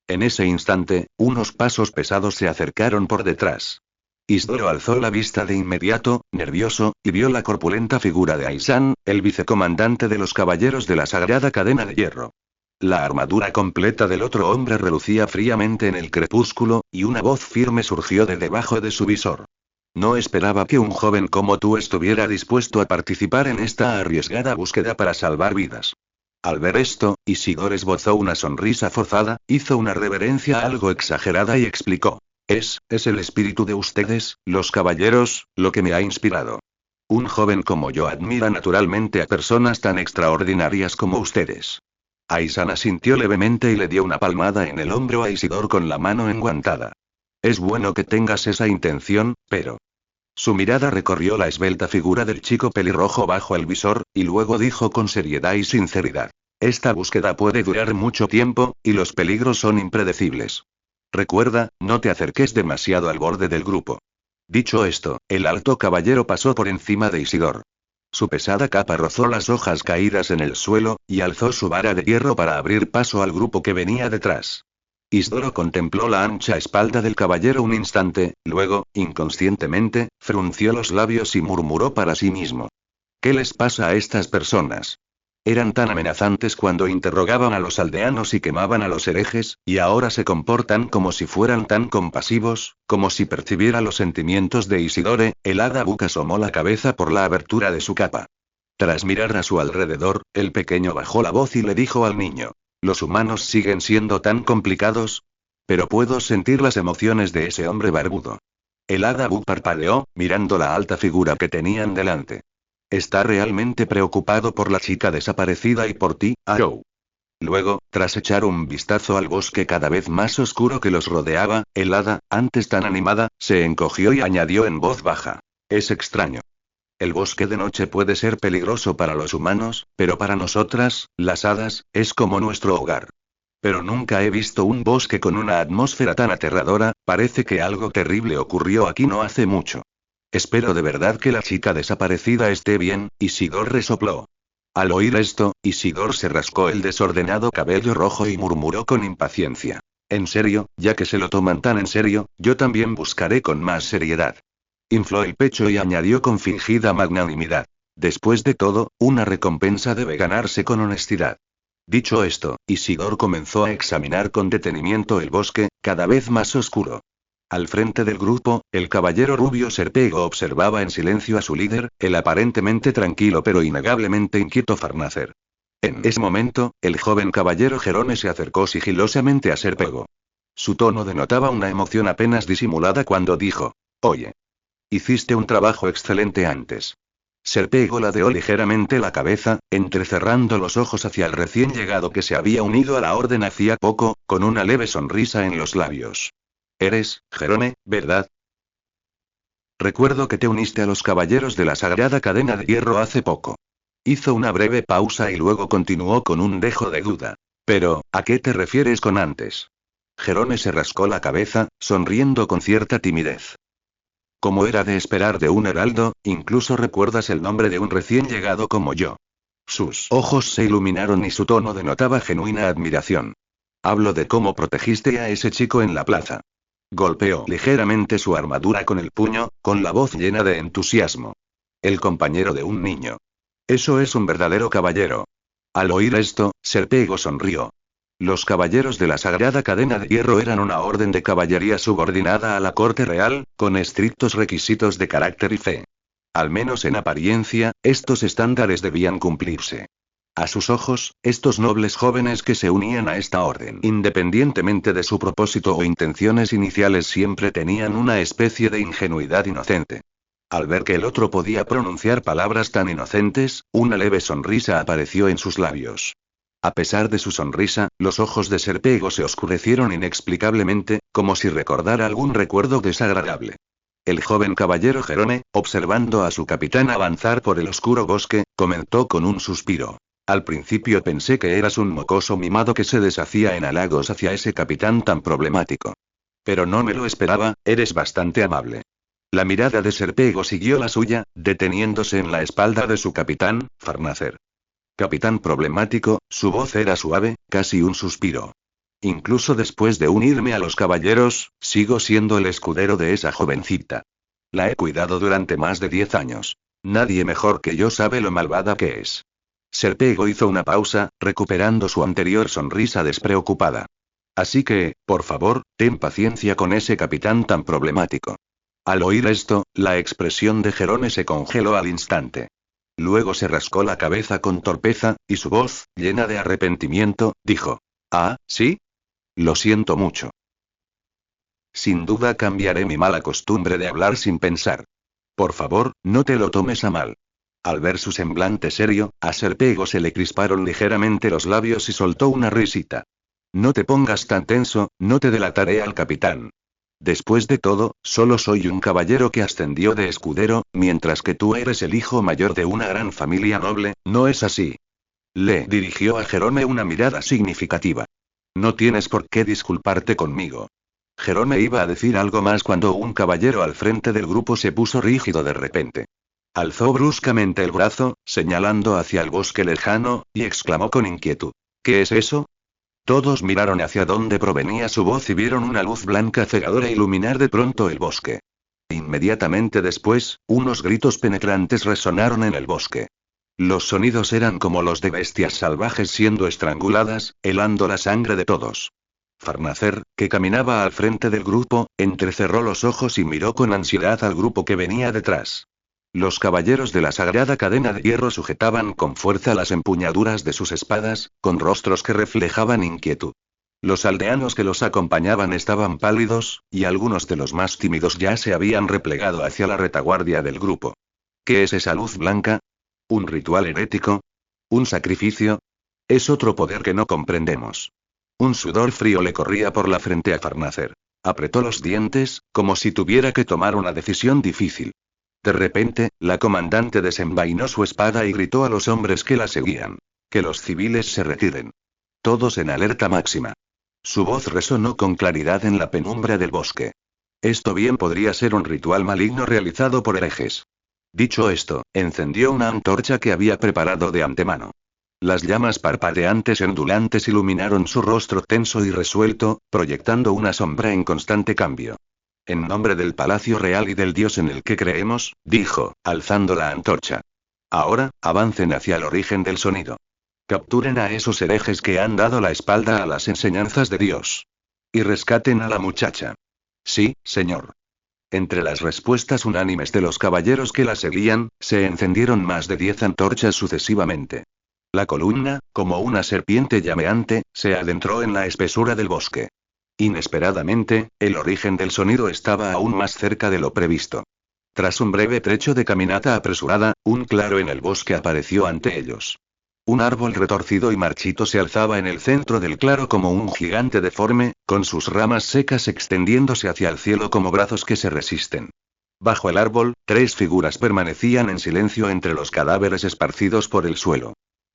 En ese instante, unos pasos pesados se acercaron por detrás. Isidoro alzó la vista de inmediato, nervioso, y vio la corpulenta figura de Aisan, el vicecomandante de los caballeros de la Sagrada Cadena de Hierro. La armadura completa del otro hombre relucía fríamente en el crepúsculo, y una voz firme surgió de debajo de su visor. No esperaba que un joven como tú estuviera dispuesto a participar en esta arriesgada búsqueda para salvar vidas. Al ver esto, Isidoro esbozó una sonrisa forzada, hizo una reverencia algo exagerada y explicó. Es el espíritu de ustedes, los caballeros, lo que me ha inspirado. Un joven como yo admira naturalmente a personas tan extraordinarias como ustedes. Aisan asintió levemente y le dio una palmada en el hombro a Isidoro con la mano enguantada. Es bueno que tengas esa intención, pero... Su mirada recorrió la esbelta figura del chico pelirrojo bajo el visor, y luego dijo con seriedad y sinceridad. Esta búsqueda puede durar mucho tiempo, y los peligros son impredecibles. Recuerda, no te acerques demasiado al borde del grupo. Dicho esto, el alto caballero pasó por encima de Isidoro. Su pesada capa rozó las hojas caídas en el suelo, y alzó su vara de hierro para abrir paso al grupo que venía detrás. Isidoro contempló la ancha espalda del caballero un instante, luego, inconscientemente, frunció los labios y murmuró para sí mismo. ¿Qué les pasa a estas personas? Eran tan amenazantes cuando interrogaban a los aldeanos y quemaban a los herejes, y ahora se comportan como si fueran tan compasivos, como si percibiera los sentimientos de Isidore. El hada Buk asomó la cabeza por la abertura de su capa. Tras mirar a su alrededor, el pequeño bajó la voz y le dijo al niño. ¿Los humanos siguen siendo tan complicados? Pero puedo sentir las emociones de ese hombre barbudo. El hada Buk parpadeó, mirando la alta figura que tenían delante. Está realmente preocupado por la chica desaparecida y por ti, Arrow. Luego, tras echar un vistazo al bosque cada vez más oscuro que los rodeaba, el hada, antes tan animada, se encogió y añadió en voz baja. Es extraño. El bosque de noche puede ser peligroso para los humanos, pero para nosotras, las hadas, es como nuestro hogar. Pero nunca he visto un bosque con una atmósfera tan aterradora, parece que algo terrible ocurrió aquí no hace mucho. Espero de verdad que la chica desaparecida esté bien, Isidoro resopló. Al oír esto, Isidoro se rascó el desordenado cabello rojo y murmuró con impaciencia. En serio, ya que se lo toman tan en serio, yo también buscaré con más seriedad. Infló el pecho y añadió con fingida magnanimidad. Después de todo, una recompensa debe ganarse con honestidad. Dicho esto, Isidoro comenzó a examinar con detenimiento el bosque, cada vez más oscuro. Al frente del grupo, el caballero rubio Serpego observaba en silencio a su líder, el aparentemente tranquilo pero innegablemente inquieto Farnacer. En ese momento, el joven caballero Jerome se acercó sigilosamente a Serpego. Su tono denotaba una emoción apenas disimulada cuando dijo: Oye. Hiciste un trabajo excelente antes. Serpego ladeó ligeramente la cabeza, entrecerrando los ojos hacia el recién llegado que se había unido a la orden hacía poco, con una leve sonrisa en los labios. Eres, Jerome, ¿verdad? Recuerdo que te uniste a los caballeros de la Sagrada Cadena de Hierro hace poco. Hizo una breve pausa y luego continuó con un dejo de duda. Pero, ¿a qué te refieres con antes? Jerome se rascó la cabeza, sonriendo con cierta timidez. Como era de esperar de un heraldo, incluso recuerdas el nombre de un recién llegado como yo. Sus ojos se iluminaron y su tono denotaba genuina admiración. Hablo de cómo protegiste a ese chico en la plaza. Golpeó ligeramente su armadura con el puño, con la voz llena de entusiasmo. El compañero de un niño. Eso es un verdadero caballero. Al oír esto, Serpego sonrió. Los caballeros de la Sagrada Cadena de Hierro eran una orden de caballería subordinada a la corte real, con estrictos requisitos de carácter y fe. Al menos en apariencia, estos estándares debían cumplirse. A sus ojos, estos nobles jóvenes que se unían a esta orden, independientemente de su propósito o intenciones iniciales, siempre tenían una especie de ingenuidad inocente. Al ver que el otro podía pronunciar palabras tan inocentes, una leve sonrisa apareció en sus labios. A pesar de su sonrisa, los ojos de Serpego se oscurecieron inexplicablemente, como si recordara algún recuerdo desagradable. El joven caballero Jerome, observando a su capitán avanzar por el oscuro bosque, comentó con un suspiro. Al principio pensé que eras un mocoso mimado que se deshacía en halagos hacia ese capitán tan problemático. Pero no me lo esperaba, eres bastante amable. La mirada de Serpego siguió la suya, deteniéndose en la espalda de su capitán, Farnacer. Capitán problemático, su voz era suave, casi un suspiro. Incluso después de unirme a los caballeros, sigo siendo el escudero de esa jovencita. La he cuidado durante más de 10 años. Nadie mejor que yo sabe lo malvada que es. Serpego hizo una pausa, recuperando su anterior sonrisa despreocupada. Así que, por favor, ten paciencia con ese capitán tan problemático. Al oír esto, la expresión de Jerome se congeló al instante. Luego se rascó la cabeza con torpeza, y su voz, llena de arrepentimiento, dijo: «Ah, ¿sí? Lo siento mucho. Sin duda cambiaré mi mala costumbre de hablar sin pensar. Por favor, no te lo tomes a mal». Al ver su semblante serio, a Serpego se le crisparon ligeramente los labios y soltó una risita. «No te pongas tan tenso, no te delataré al capitán. Después de todo, solo soy un caballero que ascendió de escudero, mientras que tú eres el hijo mayor de una gran familia noble, ¿no es así?». Le dirigió a Jerome una mirada significativa. «No tienes por qué disculparte conmigo». Jerome iba a decir algo más cuando un caballero al frente del grupo se puso rígido de repente. Alzó bruscamente el brazo, señalando hacia el bosque lejano, y exclamó con inquietud: «¿Qué es eso?». Todos miraron hacia donde provenía su voz y vieron una luz blanca cegadora iluminar de pronto el bosque. Inmediatamente después, unos gritos penetrantes resonaron en el bosque. Los sonidos eran como los de bestias salvajes siendo estranguladas, helando la sangre de todos. Farnacer, que caminaba al frente del grupo, entrecerró los ojos y miró con ansiedad al grupo que venía detrás. Los caballeros de la sagrada cadena de hierro sujetaban con fuerza las empuñaduras de sus espadas, con rostros que reflejaban inquietud. Los aldeanos que los acompañaban estaban pálidos, y algunos de los más tímidos ya se habían replegado hacia la retaguardia del grupo. ¿Qué es esa luz blanca? ¿Un ritual herético? ¿Un sacrificio? Es otro poder que no comprendemos. Un sudor frío le corría por la frente a Farnacer. Apretó los dientes, como si tuviera que tomar una decisión difícil. De repente, la comandante desenvainó su espada y gritó a los hombres que la seguían: «Que los civiles se retiren. Todos en alerta máxima». Su voz resonó con claridad en la penumbra del bosque. Esto bien podría ser un ritual maligno realizado por herejes. Dicho esto, encendió una antorcha que había preparado de antemano. Las llamas parpadeantes y ondulantes iluminaron su rostro tenso y resuelto, proyectando una sombra en constante cambio. «En nombre del Palacio Real y del Dios en el que creemos», dijo, alzando la antorcha. «Ahora, avancen hacia el origen del sonido. Capturen a esos herejes que han dado la espalda a las enseñanzas de Dios. Y rescaten a la muchacha». «Sí, señor». Entre las respuestas unánimes de los caballeros que la seguían, se encendieron más de 10 antorchas sucesivamente. La columna, como una serpiente llameante, se adentró en la espesura del bosque. Inesperadamente, el origen del sonido estaba aún más cerca de lo previsto. Tras un breve trecho de caminata apresurada, un claro en el bosque apareció ante ellos. Un árbol retorcido y marchito se alzaba en el centro del claro como un gigante deforme, con sus ramas secas extendiéndose hacia el cielo como brazos que se resisten. Bajo el árbol, 3 figuras permanecían en silencio entre los cadáveres esparcidos por el suelo.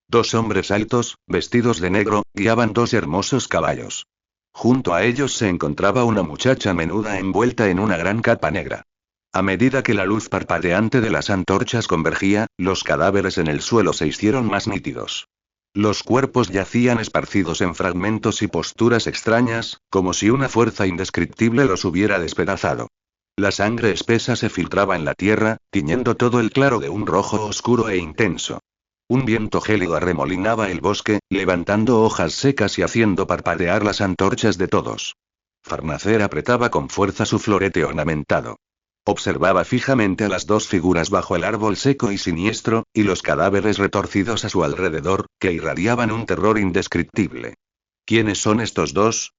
2 hombres altos, vestidos de negro, guiaban 2 hermosos caballos. Junto a ellos se encontraba una muchacha menuda envuelta en una gran capa negra. A medida que la luz parpadeante de las antorchas convergía, los cadáveres en el suelo se hicieron más nítidos. Los cuerpos yacían esparcidos en fragmentos y posturas extrañas, como si una fuerza indescriptible los hubiera despedazado. La sangre espesa se filtraba en la tierra, tiñendo todo el claro de un rojo oscuro e intenso. Un viento gélido arremolinaba el bosque, levantando hojas secas y haciendo parpadear las antorchas de todos. Farnacer apretaba con fuerza su florete ornamentado. Observaba fijamente a las 2 figuras bajo el árbol seco y siniestro, y los cadáveres retorcidos a su alrededor, que irradiaban un terror indescriptible. ¿Quiénes son estos 2?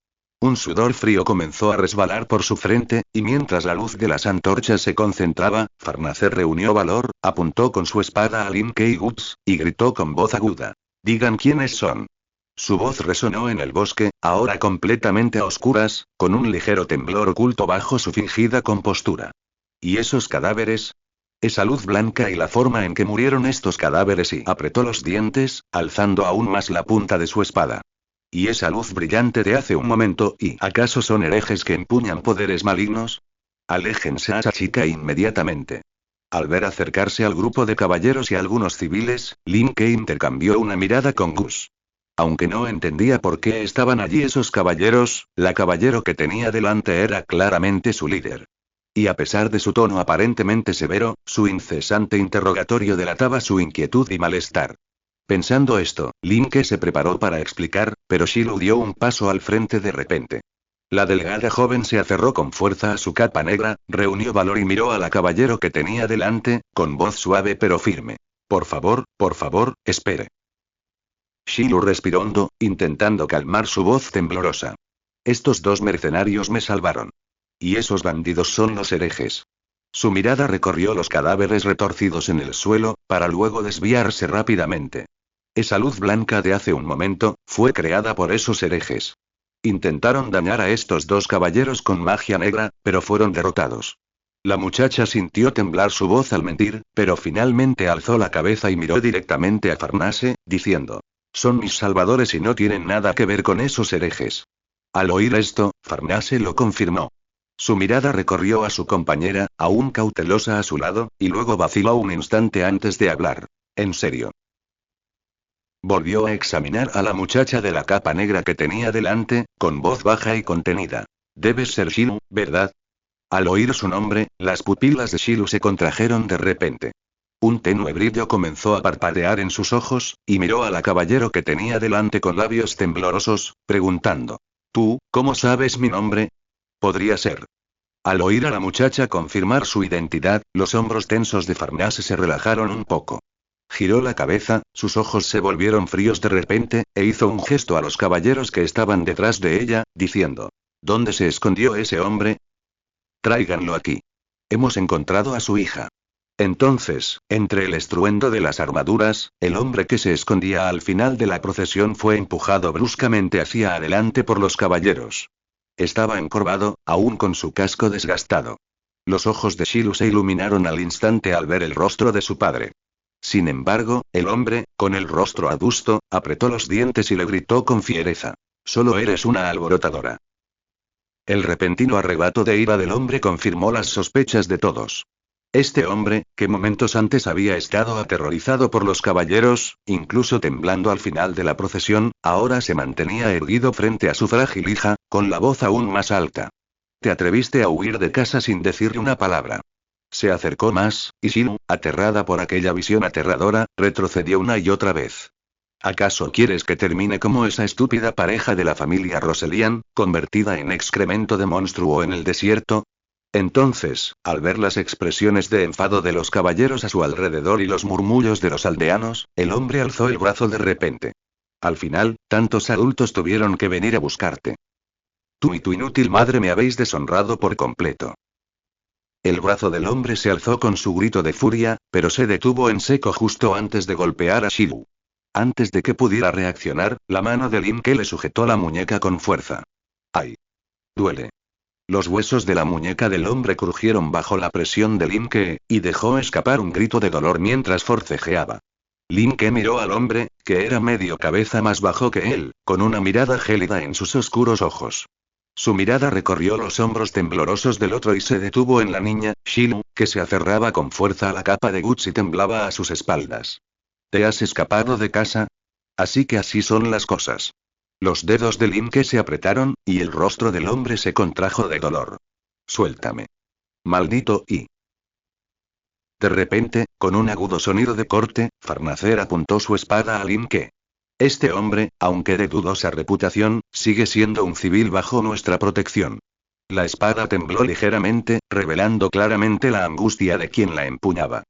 Un sudor frío comenzó a resbalar por su frente, y mientras la luz de las antorchas se concentraba, Farnacer reunió valor, apuntó con su espada a Lin Guts, y gritó con voz aguda. «Digan quiénes son». Su voz resonó en el bosque, ahora completamente a oscuras, con un ligero temblor oculto bajo su fingida compostura. ¿Y esos cadáveres? Esa luz blanca y la forma en que murieron estos cadáveres, y apretó los dientes, alzando aún más la punta de su espada. ¿Y esa luz brillante de hace un momento, y acaso son herejes que empuñan poderes malignos? Aléjense a esa chica inmediatamente. Al ver acercarse al grupo de caballeros y algunos civiles, Lin Ke intercambió una mirada con Gus. Aunque no entendía por qué estaban allí esos caballeros, la caballero que tenía delante era claramente su líder. Y a pesar de su tono aparentemente severo, su incesante interrogatorio delataba su inquietud y malestar. Pensando esto, Lin Ke se preparó para explicar, pero Shilu dio un paso al frente de repente. La delgada joven se aferró con fuerza a su capa negra, reunió valor y miró a la caballero que tenía delante, con voz suave pero firme. Por favor, espere. Shilu respiró hondo, intentando calmar su voz temblorosa. Estos dos mercenarios me salvaron. Y esos bandidos son los herejes. Su mirada recorrió los cadáveres retorcidos en el suelo, para luego desviarse rápidamente. Esa luz blanca de hace un momento, fue creada por esos herejes. Intentaron dañar a estos dos caballeros con magia negra, pero fueron derrotados. La muchacha sintió temblar su voz al mentir, pero finalmente alzó la cabeza y miró directamente a Farnase, diciendo: «Son mis salvadores y no tienen nada que ver con esos herejes». Al oír esto, Farnase lo confirmó. Su mirada recorrió a su compañera, aún cautelosa a su lado, y luego vaciló un instante antes de hablar. «¿En serio?». Volvió a examinar a la muchacha de la capa negra que tenía delante, con voz baja y contenida. «Debes ser Shilu, ¿verdad?». Al oír su nombre, las pupilas de Shilu se contrajeron de repente. Un tenue brillo comenzó a parpadear en sus ojos, y miró a la caballero que tenía delante con labios temblorosos, preguntando: «¿Tú, cómo sabes mi nombre?». Podría ser. Al oír a la muchacha confirmar su identidad, los hombros tensos de Farnase se relajaron un poco. Giró la cabeza, sus ojos se volvieron fríos de repente, e hizo un gesto a los caballeros que estaban detrás de ella, diciendo: «¿Dónde se escondió ese hombre? Tráiganlo aquí. Hemos encontrado a su hija». Entonces, entre el estruendo de las armaduras, el hombre que se escondía al final de la procesión fue empujado bruscamente hacia adelante por los caballeros. Estaba encorvado, aún con su casco desgastado. Los ojos de Shilu se iluminaron al instante al ver el rostro de su padre. Sin embargo, el hombre, con el rostro adusto, apretó los dientes y le gritó con fiereza: «Solo eres una alborotadora». El repentino arrebato de ira del hombre confirmó las sospechas de todos. Este hombre, que momentos antes había estado aterrorizado por los caballeros, incluso temblando al final de la procesión, ahora se mantenía erguido frente a su frágil hija, con la voz aún más alta. «Te atreviste a huir de casa sin decirle una palabra». Se acercó más, y Shilu, aterrada por aquella visión aterradora, retrocedió una y otra vez. «¿Acaso quieres que termine como esa estúpida pareja de la familia Roselian, convertida en excremento de monstruo en el desierto?» Entonces, al ver las expresiones de enfado de los caballeros a su alrededor y los murmullos de los aldeanos, el hombre alzó el brazo de repente. «Al final, tantos adultos tuvieron que venir a buscarte. Tú y tu inútil madre me habéis deshonrado por completo». El brazo del hombre se alzó con su grito de furia, pero se detuvo en seco justo antes de golpear a Shilu. Antes de que pudiera reaccionar, la mano de Lin Ke le sujetó la muñeca con fuerza. «¡Ay! Duele». Los huesos de la muñeca del hombre crujieron bajo la presión de Lin Ke, y dejó escapar un grito de dolor mientras forcejeaba. Lin Ke miró al hombre, que era medio cabeza más bajo que él, con una mirada gélida en sus oscuros ojos. Su mirada recorrió los hombros temblorosos del otro y se detuvo en la niña, Shilu, que se aferraba con fuerza a la capa de Guts y temblaba a sus espaldas. «¿Te has escapado de casa? Así que así son las cosas». Los dedos de Lin Ke se apretaron, y el rostro del hombre se contrajo de dolor. «Suéltame. Maldito y...». De repente, con un agudo sonido de corte, Farnacer apuntó su espada a Lin Ke. «Este hombre, aunque de dudosa reputación, sigue siendo un civil bajo nuestra protección». La espada tembló ligeramente, revelando claramente la angustia de quien la empuñaba.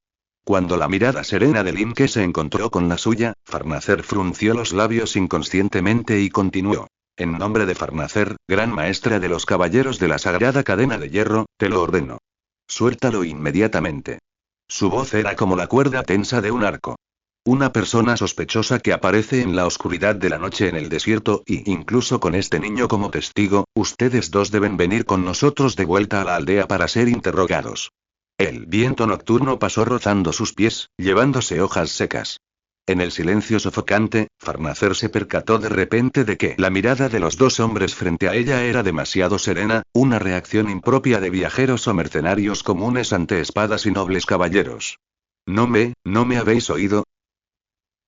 Cuando la mirada serena de Lin Ke se encontró con la suya, Farnacer frunció los labios inconscientemente y continuó: En nombre de Farnacer, gran maestra de los caballeros de la sagrada cadena de hierro, te lo ordeno. Suéltalo inmediatamente. Su voz era como la cuerda tensa de un arco. Una persona sospechosa que aparece en la oscuridad de la noche en el desierto y, incluso con este niño como testigo, ustedes dos deben venir con nosotros de vuelta a la aldea para ser interrogados. El viento nocturno pasó rozando sus pies, llevándose hojas secas. En el silencio sofocante, Farnacer se percató de repente de que la mirada de los dos hombres frente a ella era demasiado serena, una reacción impropia de viajeros o mercenarios comunes ante espadas y nobles caballeros. ¿No me habéis oído?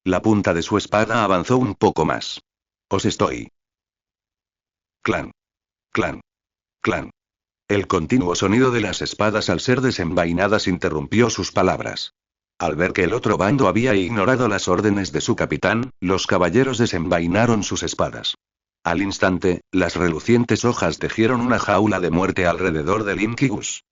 La punta de su espada avanzó un poco más. Os estoy. Clan. Clan. Clan. El continuo sonido de las espadas al ser desenvainadas interrumpió sus palabras. Al ver que el otro bando había ignorado las órdenes de su capitán, los caballeros desenvainaron sus espadas. Al instante, las relucientes hojas tejieron una jaula de muerte alrededor del Incubus.